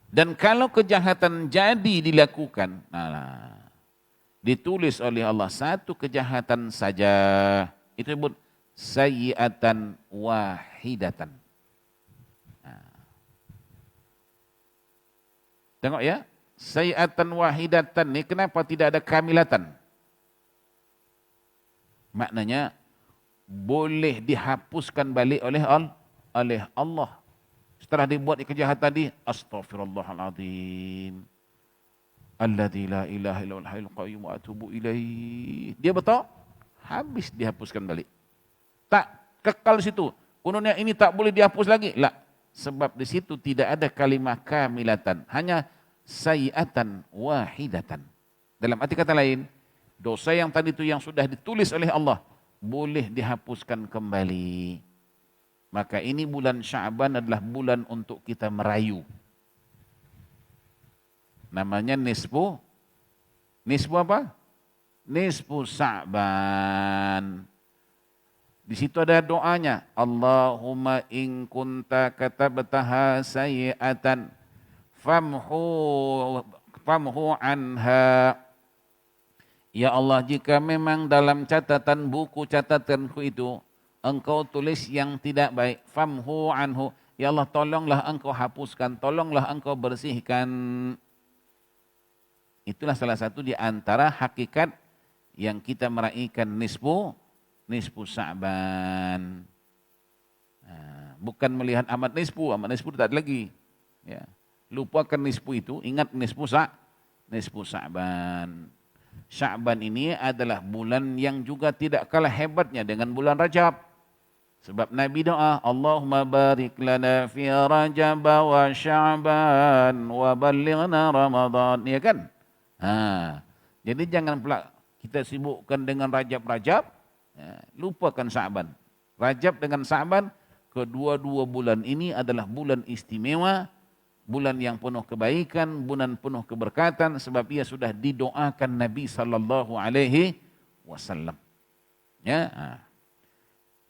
Dan kalau kejahatan jadi dilakukan, ditulis oleh Allah satu kejahatan saja, itu disebut sayyi'atan wahidatan. Tengok ya, sayyi'atan wahidatan ni kenapa tidak ada kamilatan? Maknanya boleh dihapuskan balik oleh Allah. Setelah dibuat kejahatan tadi, astaghfirullahaladzim. Alladzi la ilaha illal hayyul qayyum wa atubu ilaih. Dia betul? Habis dihapuskan balik. Tak kekal situ. Kononnya ini tak boleh dihapus lagi. La, sebab di situ tidak ada kalimah kamilatan, hanya sayyi'atan wahidatan. Dalam arti kata lain, dosa yang tadi itu yang sudah ditulis oleh Allah, boleh dihapuskan kembali. Maka ini bulan Sya'ban adalah bulan untuk kita merayu. Namanya nisfu apa? Nisfu Sya'ban. Di situ ada doanya. Allahumma in kunta katabtaha sayyi'atan famhu anha. Ya Allah, jika memang dalam catatan buku catatanku itu engkau tulis yang tidak baik, famhu anhu. Ya Allah, tolonglah engkau hapuskan, tolonglah engkau bersihkan. Itulah salah satu di antara hakikat yang kita meraihkan nisfu Sya'ban. Bukan melihat amat nisfu tak ada lagi. Ya. Lupakan nisfu itu, ingat nisfu Sya'ban. Sya'ban ini adalah bulan yang juga tidak kalah hebatnya dengan bulan Rajab. Sebab Nabi doa, Allahumma barik lana fi Rajab wa Sya'ban wa ballighna Ramadan. Ya kan? Jadi jangan pula kita sibukkan dengan Rajab, lupakan Sya'ban. Rajab dengan Sya'ban, kedua-dua bulan ini adalah bulan istimewa, bulan yang penuh kebaikan, bulan penuh keberkatan, sebab ia sudah didoakan Nabi sallallahu alaihi wasallam. Ya.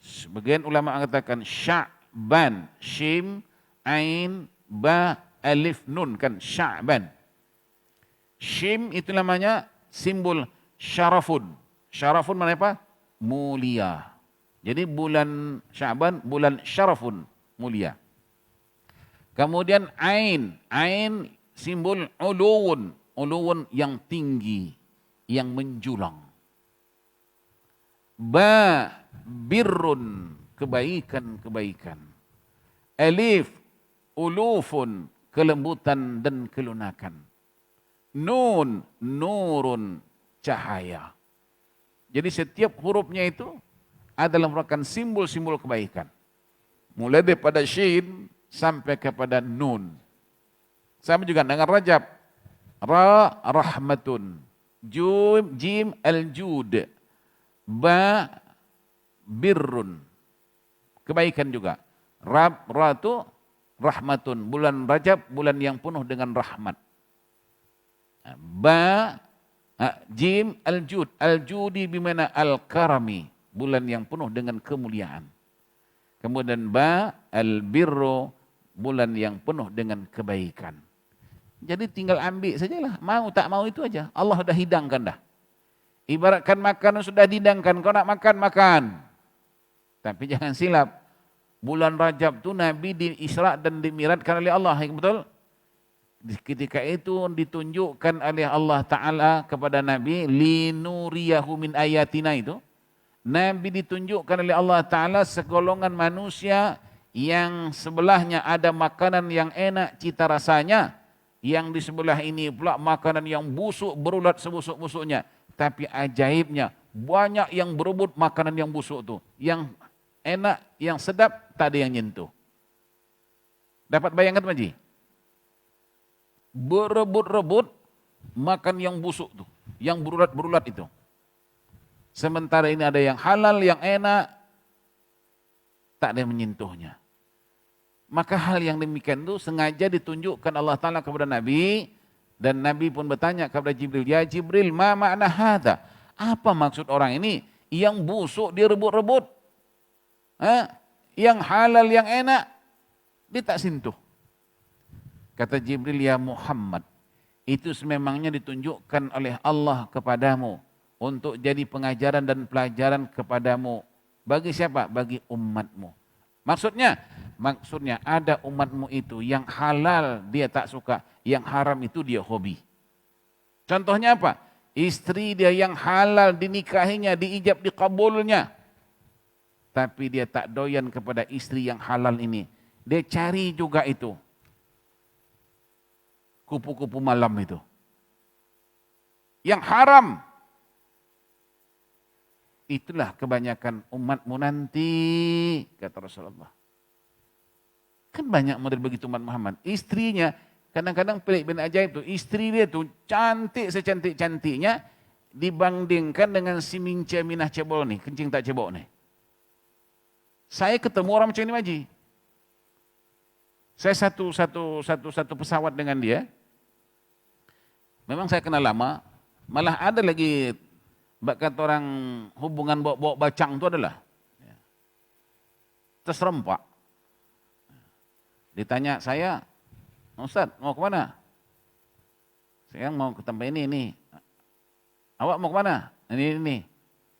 Sebagian ulama mengatakan Sya'ban, Shim, Ain, Ba, Alif, Nun, kan Sya'ban. Shim itu namanya simbol syarafun. Syarafun mana apa? Mulia. Jadi bulan Sya'ban bulan syarafun, mulia. Kemudian Ain simbol uluwun yang tinggi, yang menjulang. Ba, birrun, kebaikan. Alif, ulufun, kelembutan dan kelunakan. Nun, nurun, cahaya. Jadi setiap hurufnya itu adalah merupakan simbol-simbol kebaikan. Mulai daripada Shin sampai kepada Nun. Sama juga dengan Rajab. Ra, rahmatun. Jim, al-jud. Ba, birrun. Kebaikan juga. Ra itu rahmatun. Bulan Rajab, bulan yang penuh dengan rahmat. Ba, jim, al-jud. Al-judi bimana al-karami. Bulan yang penuh dengan kemuliaan. Kemudian ba, al-birru. Bulan yang penuh dengan kebaikan. Jadi tinggal ambil sajalah. Mau tak mau itu aja. Allah sudah hidangkan dah. Ibaratkan makanan sudah dihidangkan. Kau nak makan. Tapi jangan silap. Bulan Rajab tu Nabi di Isra dan dimiratkan oleh Allah. Betul? Ketika itu ditunjukkan oleh Allah Ta'ala kepada Nabi. Linuriyahu min ayatina itu. Nabi ditunjukkan oleh Allah Ta'ala segolongan manusia yang sebelahnya ada makanan yang enak cita rasanya, yang di sebelah ini pula makanan yang busuk berulat sebusuk-busuknya. Tapi ajaibnya banyak yang berebut makanan yang busuk itu. Yang enak, yang sedap tak ada yang nyentuh. Dapat bayangkan Maji? Berebut-rebut makan yang busuk itu, yang berulat-berulat itu. Sementara ini ada yang halal, yang enak, tak ada yang menyentuhnya. Maka hal yang demikian itu sengaja ditunjukkan Allah Ta'ala kepada Nabi. Dan Nabi pun bertanya kepada Jibril, ya Jibril, ma makna hadha? Apa maksud orang ini? Yang busuk dia rebut-rebut. Yang halal, yang enak, dia tak sentuh. Kata Jibril, ya Muhammad, itu sememangnya ditunjukkan oleh Allah kepadamu. Untuk jadi pengajaran dan pelajaran kepadamu. Bagi siapa? Bagi umatmu. Maksudnya ada umatmu itu yang halal dia tak suka, yang haram itu dia hobi. Contohnya apa? Istri dia yang halal dinikahinya, diijab dikabulnya. Tapi dia tak doyan kepada istri yang halal ini. Dia cari juga itu. Kupu-kupu malam itu. Yang haram. Itulah kebanyakan umatmu nanti, kata Rasulullah. Kan banyak model begitu umat Muhammad. Istrinya, kadang-kadang pelik bin ajaib itu, istri dia tu cantik secantik-cantiknya, dibandingkan dengan si minca minah cebol nih, kencing tak cebok nih. Saya ketemu orang macam ni Maji. Saya satu pesawat dengan dia. Memang saya kenal lama, malah ada lagi kata orang hubungan bawa bacang itu adalah terserempak. Ditanya saya, Ustaz mau ke mana? Saya mau ke tempat ini. Awak mau ke mana? Ini.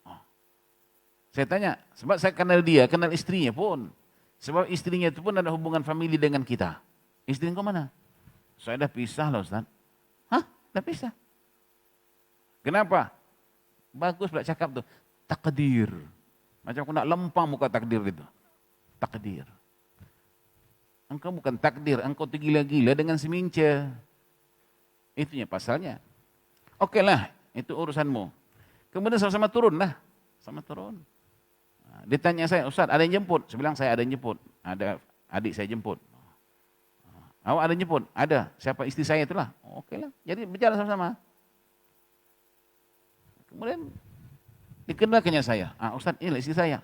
Oh. Saya tanya, sebab saya kenal dia, kenal istrinya pun. Sebab istrinya itu pun ada hubungan famili dengan kita. Istri kau mana? Saya dah pisah lah Ustaz. Hah? Dah pisah? Kenapa? Bagus pula cakap tu. Takdir. Macam aku nak lempang muka takdir itu. Takdir. Engkau bukan takdir, engkau tergila-gila dengan si minca. Itunya pasalnya. Okeylah, itu urusanmu. Kemudian sama-sama turun lah. Sama turun. Dia tanya saya, Ustaz ada yang jemput? Saya bilang saya ada yang jemput. Ada adik saya jemput. Awak ada yang jemput? Ada. Siapa istri saya itulah. Okeylah. Jadi berjalan sama-sama. Kemudian dikenalkannya saya. Ustaz inilah istri saya.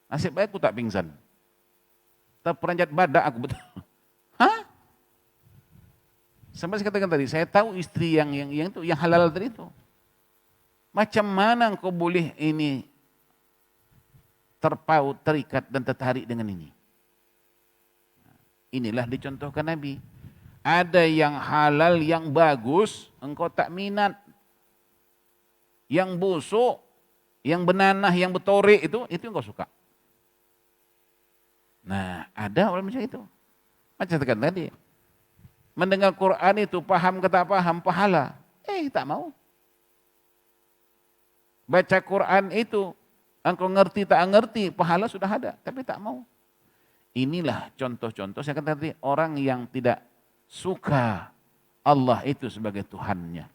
Nasib baik aku tak pingsan. Terperanjat badak aku betul. Hah? Sampai saya katakan tadi, saya tahu istri yang itu, yang halal tadi itu. Macam mana engkau boleh ini terpaut, terikat dan tertarik dengan ini? Inilah dicontohkan Nabi. Ada yang halal, yang bagus, engkau tak minat. Yang busuk, yang benanah, yang betorik itu engkau suka. Nah, ada orang macam itu. Macam katakan tadi. Mendengar Quran itu, paham ke tak paham, pahala. Tak mau. Baca Quran itu, engkau ngerti tak ngerti, pahala sudah ada. Tapi tak mau. Inilah contoh-contoh, saya katakan tadi, orang yang tidak suka Allah itu sebagai Tuhannya.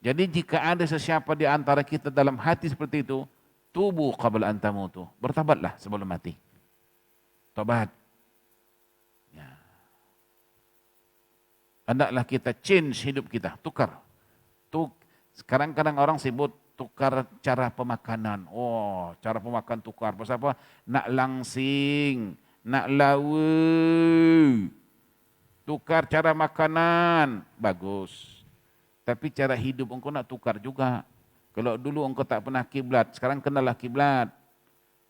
Jadi jika ada sesiapa di antara kita dalam hati seperti itu, tubu qabla an tamutu. Bertabatlah sebelum mati. Tobat. Ya. Hendaklah kita change hidup kita, tukar. Sekarang-kadang orang sebut tukar cara pemakanan. Oh, cara pemakan tukar. Pasal apa? Nak langsing, nak lawa. Tukar cara makanan, bagus. Tapi cara hidup engkau nak tukar juga. Kalau dulu engkau tak pernah kiblat, sekarang kenallah kiblat.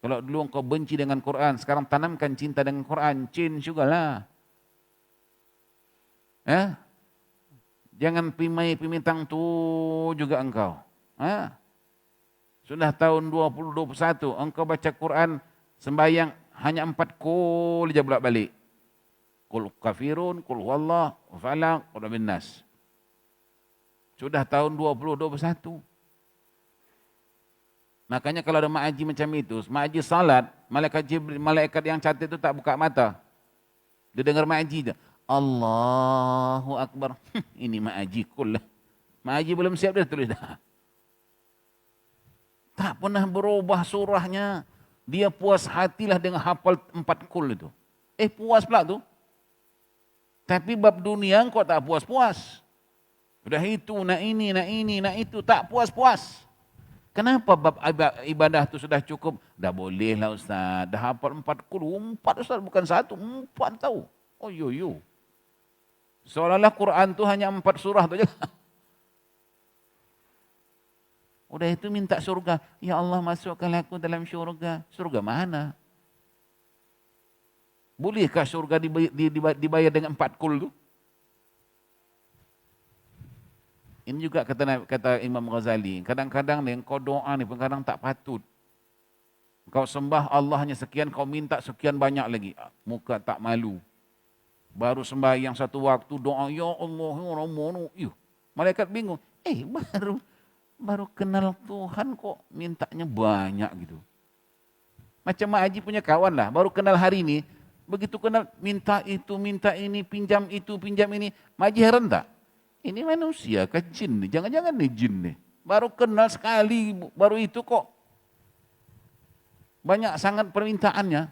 Kalau dulu engkau benci dengan Quran, sekarang tanamkan cinta dengan Quran, change jugalah. Jangan pimai-pimitang tu juga engkau. Sudah tahun 2021, engkau baca Quran, sembahyang hanya 4 kul je bolak-balik. Kul kafirun, kul huwallah, falaq, qul bin nas. Sudah tahun 2021. Makanya kalau ada ma'aji macam itu, ma'aji salat, malaikat yang catat itu tak buka mata. Dia dengar ma'aji je. Allahu Akbar. Ini ma'aji kul lah. Ma'aji belum siap dia tulis dah. Tak pernah berubah surahnya. Dia puas hatilah dengan hafal 4 kul itu. Puas pula tu. Tapi bab dunia kau tak puas-puas. Sudah itu, nak ini, nak itu. Tak puas-puas. Kenapa bab ibadah tu sudah cukup? Dah boleh lah Ustaz. Dah hafal 4 kul. 4 Ustaz, bukan 1. 4 tahu. Oh yo. Seolah-olah Quran tu hanya 4 surah tu je. Udah itu minta surga. Ya Allah masukkan aku dalam syurga. Surga mana? Bolehkah surga dibayar dengan 4 kul tu? Ini juga kata Imam Ghazali. Kadang-kadang ni kau doa ni kadang tak patut. Kau sembah Allahnya sekian, kau minta sekian banyak lagi. Muka tak malu. Baru sembahyang satu waktu doa, ya Allah, ya Rahman. Malaikat bingung. Baru kenal Tuhan kok mintanya banyak gitu. Macam Mak Haji punya kawan lah, baru kenal hari ini, begitu kenal minta itu, minta ini, pinjam itu, pinjam ini. Mak Haji heran tak? Ini manusia ke jin nih? Jangan-jangan nih jin nih. Baru kenal sekali, baru itu kok banyak sangat permintaannya.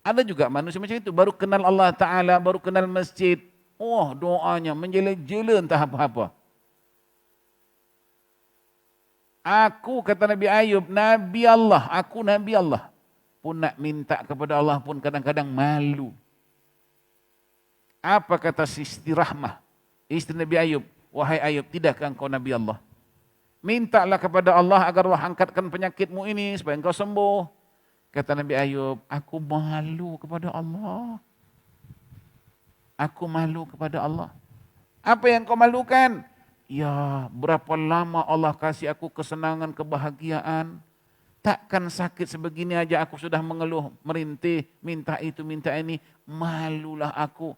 Ada juga manusia macam itu, baru kenal Allah Ta'ala, baru kenal masjid. Oh doanya menjela-jela entah apa-apa. Aku, kata Nabi Ayub, Nabi Allah, aku Nabi Allah. Pun nak minta kepada Allah pun kadang-kadang malu. Apa kata Sisti Rahmah, istri Nabi Ayub? Wahai Ayub, tidakkah engkau Nabi Allah? Mintalah kepada Allah agar Allah angkatkan penyakitmu ini supaya engkau sembuh. Kata Nabi Ayub, aku malu kepada Allah. Aku malu kepada Allah. Apa yang kau malukan? Ya, berapa lama Allah kasih aku kesenangan, kebahagiaan. Takkan sakit sebegini aja aku sudah mengeluh, merintih, minta itu, minta ini. Malulah aku.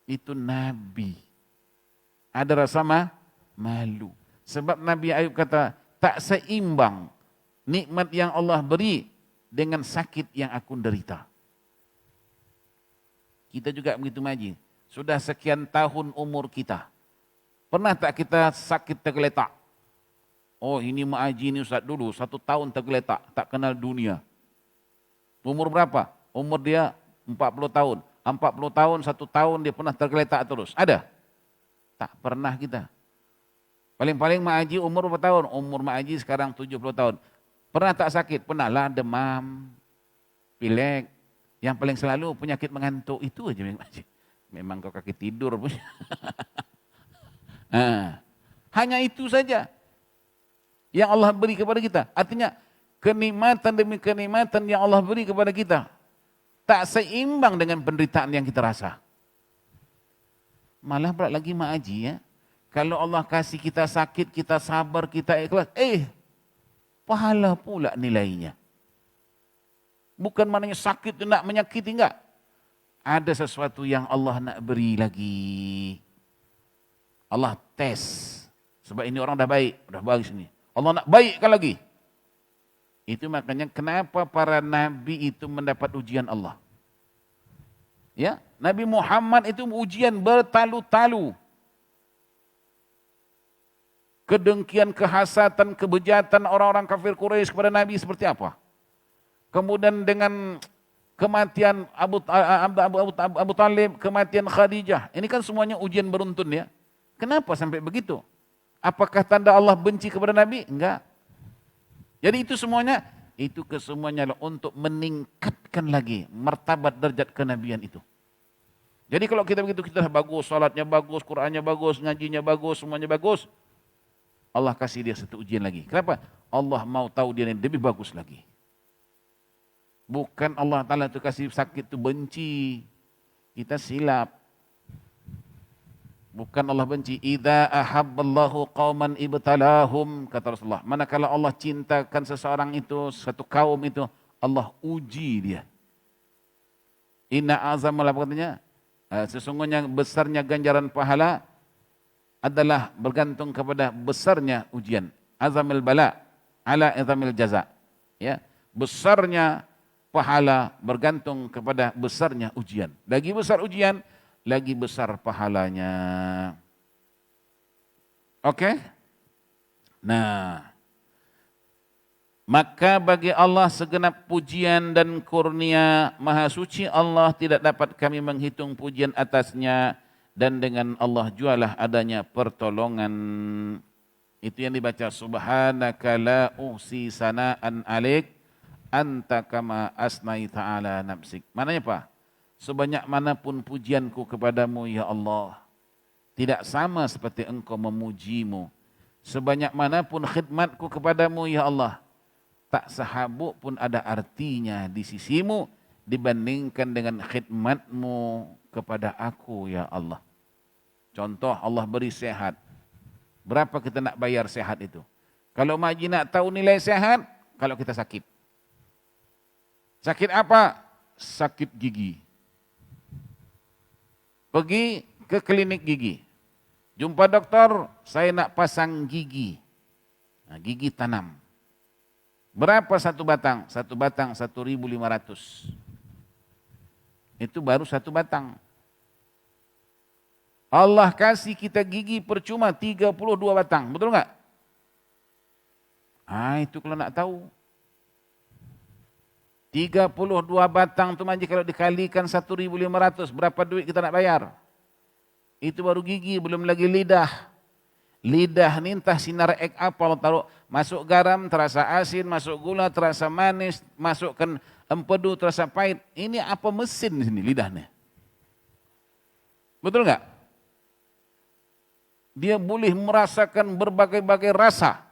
Itu Nabi. Ada rasa malu. Sebab Nabi Ayub kata, tak seimbang nikmat yang Allah beri dengan sakit yang aku derita. Kita juga begitu Maji. Sudah sekian tahun umur kita. Pernah tak kita sakit tergeletak? Oh ini Mak Haji ini Ustaz dulu, 1 tahun tergeletak, tak kenal dunia. Umur berapa? Umur dia 40 tahun. 40 tahun, 1 tahun dia pernah tergeletak terus. Ada? Tak pernah kita. Paling-paling Mak Haji umur berapa tahun? Umur Mak Haji sekarang 70 tahun. Pernah tak sakit? Pernah lah, demam, pilek. Yang paling selalu penyakit mengantuk itu aja Mak Haji. Memang kau kaki tidur punya. Hanya itu saja yang Allah beri kepada kita. Artinya kenikmatan demi kenikmatan yang Allah beri kepada kita tak seimbang dengan penderitaan yang kita rasa. Malah berat lagi Mak Haji ya. Kalau Allah kasih kita sakit, kita sabar, kita ikhlas, pahala pula nilainya. Bukan maknanya sakit itu nak menyakiti, enggak. Ada sesuatu yang Allah nak beri lagi. Allah tes. Sebab ini orang dah baik, dah bagus ini. Allah nak baikkan lagi. Itu makanya kenapa para nabi itu mendapat ujian Allah. Ya, Nabi Muhammad itu ujian bertalu-talu. Kedengkian, kehasatan, kebejatan orang-orang kafir Quraisy kepada Nabi seperti apa. Kemudian dengan kematian Abu Talib, kematian Khadijah. Ini kan semuanya ujian beruntun ya. Kenapa sampai begitu? Apakah tanda Allah benci kepada Nabi? Enggak. Jadi itu semuanya, itu kesemuanya untuk meningkatkan lagi martabat derajat kenabian itu. Jadi kalau kita begitu, kita bagus, salatnya bagus, Qur'annya bagus, ngajinya bagus, semuanya bagus. Allah kasih dia satu ujian lagi. Kenapa? Allah mau tahu dia yang lebih bagus lagi. Bukan Allah Ta'ala itu kasih sakit itu benci. Kita silap. Bukan Allah benci. Idza ahabballahu qauman ibtalahum, kata Rasulullah. Manakala Allah cintakan seseorang itu, satu kaum itu, Allah uji dia. Inna azamal, apa katanya? Sesungguhnya besarnya ganjaran pahala adalah bergantung kepada besarnya ujian. Azamil bala ala azamil jaza. Ya, besarnya pahala bergantung kepada besarnya ujian. Lagi besar ujian, lagi besar pahalanya. Oke? Nah, maka bagi Allah segenap pujian dan kurnia, Maha Suci Allah, tidak dapat kami menghitung pujian atasnya, dan dengan Allah jualah adanya pertolongan. Itu yang dibaca, subhanaka la uhsi sana'an alik anta kama asnai ta'ala nafsik. Maknanya apa? Sebanyak manapun pujianku kepadamu ya Allah, tidak sama seperti engkau memujimu. Sebanyak manapun khidmatku kepadamu ya Allah, tak sehabuk pun ada artinya di sisimu dibandingkan dengan khidmatmu kepada aku ya Allah. Contoh, Allah beri sehat. Berapa kita nak bayar sehat itu? Kalau Mak Haji nak tahu nilai sehat, kalau kita sakit. Sakit apa? Sakit gigi. Pergi ke klinik gigi. Jumpa dokter, saya nak pasang gigi. Nah, gigi tanam. Berapa satu batang? Satu batang 1.500. Itu baru satu batang. Allah kasih kita gigi percuma 32 batang. Betul enggak? Itu kalau nak tahu. 32 batang tu Maji kalau dikalikan 1.500, berapa duit kita nak bayar? Itu baru gigi, belum lagi lidah. Lidah ni entah sinar ek apa Allah taruh. Masuk garam terasa asin, masuk gula terasa manis, masukkan empedu terasa pahit. Ini apa mesin di sini lidahnya? Betul enggak? Dia boleh merasakan berbagai-bagai rasa.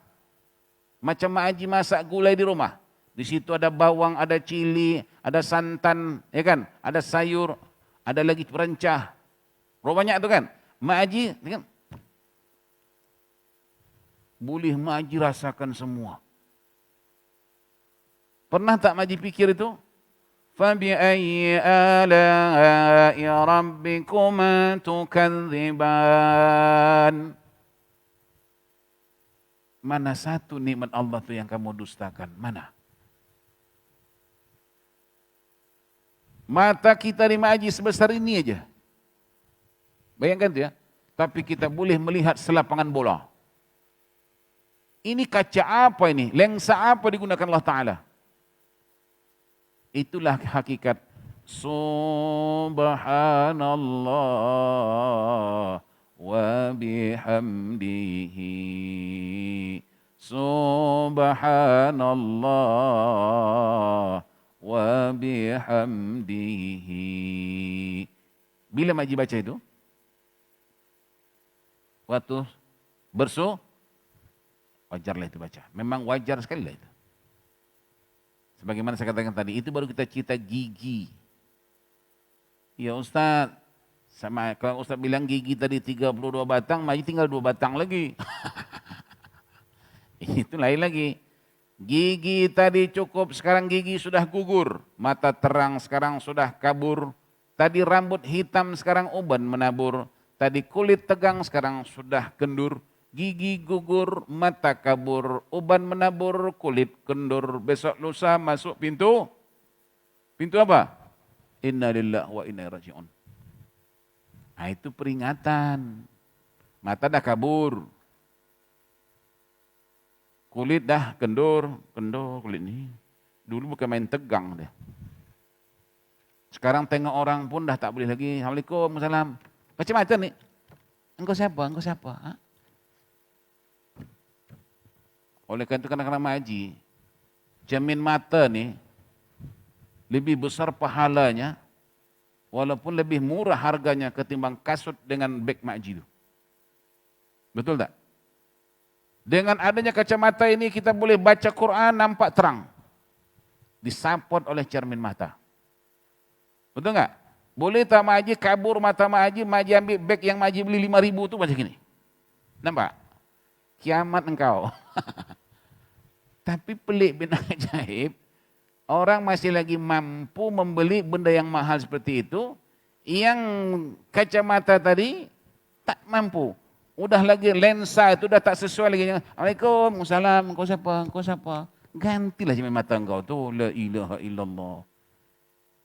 Macam Mak Haji masak gulai di rumah. Di situ ada bawang, ada cili, ada santan, ya kan? Ada sayur, ada lagi perencah. Banyak tu kan? Mak Haji, kan? Boleh Mak Haji rasakan semua. Pernah tak Mak Haji fikir itu? فَبِأَيِّ آلَاءِ رَبِّكُمَا تُكَذِّبَانِ. Mana satu nikmat Allah tu yang kamu dustakan? Mana? Mata kita di Mak Haji sebesar ini aja. Bayangkan tu ya. Tapi kita boleh melihat selapangan bola. Ini kaca apa ini? Lensa apa digunakan Allah Ta'ala? Itulah hakikat. Subhanallah wa bihamdihi. Subhanallah wa bihamdihi. Bila Mak Haji baca itu? Waktu bersu, wajarlah itu baca. Memang wajar sekali lah itu. Sebagaimana saya katakan tadi, itu baru kita cita gigi. Ya Ustaz, sama kalau Ustaz bilang gigi tadi 32 batang, Mak Haji tinggal 2 batang lagi. Itu lain lagi. Gigi tadi cukup, sekarang gigi sudah gugur. Mata terang sekarang sudah kabur. Tadi rambut hitam, sekarang uban menabur. Tadi kulit tegang, sekarang sudah kendur. Gigi gugur, mata kabur, uban menabur, kulit kendur. Besok lusa masuk pintu. Pintu apa? Inna lillahi wa inna ilaihi raji'un. Nah, itu peringatan. Mata dah kabur. Kulit dah kendur kulit ni. Dulu bukan main tegang dia. Sekarang tengok orang pun dah tak boleh lagi. Assalamualaikum, salam. Macam macam ni. Engkau siapa? Engkau siapa? Ha? Oleh kerana itu kadang-kadang Mak Haji, cermin mata ni lebih besar pahalanya, walaupun lebih murah harganya ketimbang kasut dengan beg Mak Haji itu. Betul tak? Dengan adanya kacamata ini kita boleh baca Quran nampak terang. Disupport oleh cermin mata. Betul tak? Boleh tak Mak Haji kabur mata Mak Haji ambil beg yang Mak Haji beli 5,000 tu macam gini. Nampak? Kiamat engkau. Tapi pelik bin ajaib, orang masih lagi mampu membeli benda yang mahal seperti itu, yang kacamata tadi tak mampu. Udah lagi lensa itu dah tak sesuai lagi. Assalamualaikum, salam, engkau siapa? Engkau siapa? Gantilah cermin mata engkau tu. La ilaha illallah.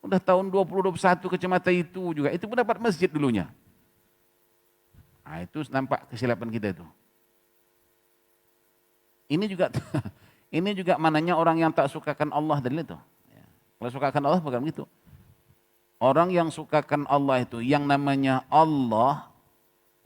Udah tahun 2021 kacamata itu juga. Itu pun dapat masjid dulunya. Nah, itu nampak kesilapan kita itu. Ini juga mananya orang yang tak sukakan Allah dari itu. Kalau sukakan Allah bukan begitu. Orang yang sukakan Allah itu yang namanya Allah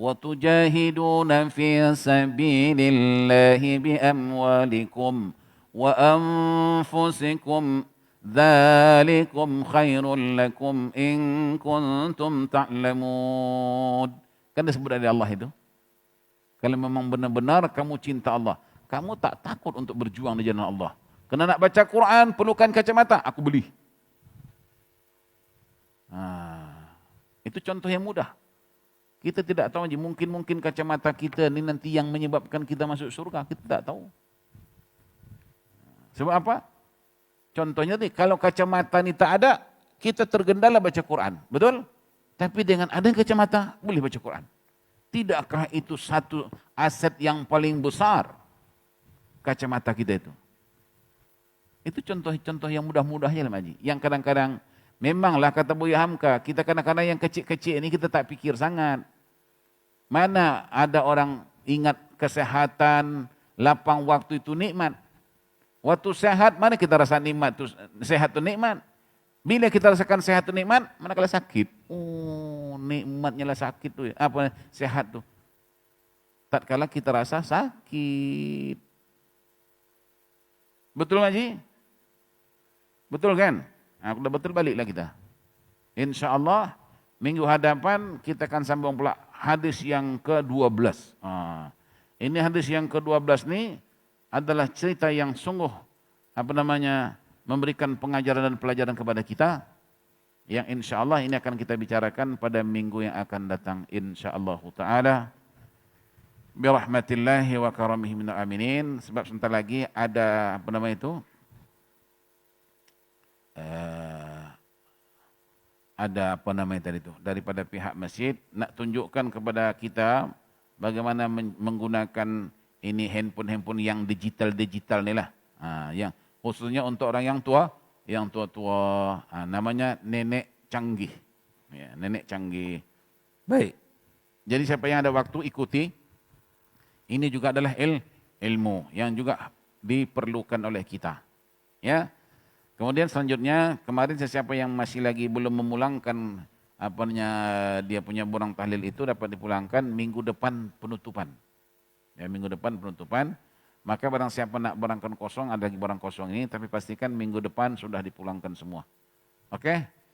wa tujahiduna fi sabilillahi bi amwalikum wa anfusikum dzalikum khairul lakum in kuntum ta'lamun. Kan disebut dari Allah itu. Kalau memang benar-benar kamu cinta Allah, kamu tak takut untuk berjuang di jalan Allah. Kena nak baca Quran, perlukan kacamata, aku beli. Itu contoh yang mudah. Kita tidak tahu, mungkin kacamata kita ni nanti yang menyebabkan kita masuk surga, kita tak tahu. Sebab apa? Contohnya ni, kalau kacamata ni tak ada, kita tergendala baca Quran, betul? Tapi dengan ada kacamata, boleh baca Quran. Tidakkah itu satu aset yang paling besar? Kacamata kita itu. Itu contoh-contoh yang mudah-mudahnya lah Mak Haji. Yang kadang-kadang memanglah kata Buya Hamka, kita kadang-kadang yang kecil-kecil ini kita tak fikir sangat. Mana ada orang ingat kesehatan, lapang waktu itu nikmat. Waktu sehat mana kita rasa nikmat tu, sehat tu nikmat. Bila kita rasakan sehat tu nikmat, manakala sakit. Oh, nikmatnya lah sakit tu. Apa sehat tu? tatkala kita rasa sakit. Betul nggak Ji? Betul kan? Nah, udah betul baliklah kita. Insya Allah minggu hadapan kita akan sambung pula hadis yang ke-12. Ini hadis yang ke-12 nih adalah cerita yang sungguh memberikan pengajaran dan pelajaran kepada kita, yang insya Allah ini akan kita bicarakan pada minggu yang akan datang insya-Allah taala birahmatillahi wa karamihi minal aminin. Sebab sebentar lagi ada ada daripada pihak masjid nak tunjukkan kepada kita bagaimana menggunakan ini handphone yang digital ni lah. Yang khususnya untuk orang yang tua, namanya nenek canggih. Ya, nenek canggih. Baik. Jadi siapa yang ada waktu ikuti. Ini juga adalah ilmu yang juga diperlukan oleh kita. Ya. Kemudian selanjutnya, kemarin siapa yang masih lagi belum memulangkan dia punya borang tahlil itu dapat dipulangkan minggu depan penutupan. Ya, minggu depan penutupan. Maka barang siapa nak barangkan kosong, ada lagi barang kosong ini, tapi pastikan minggu depan sudah dipulangkan semua. Oke?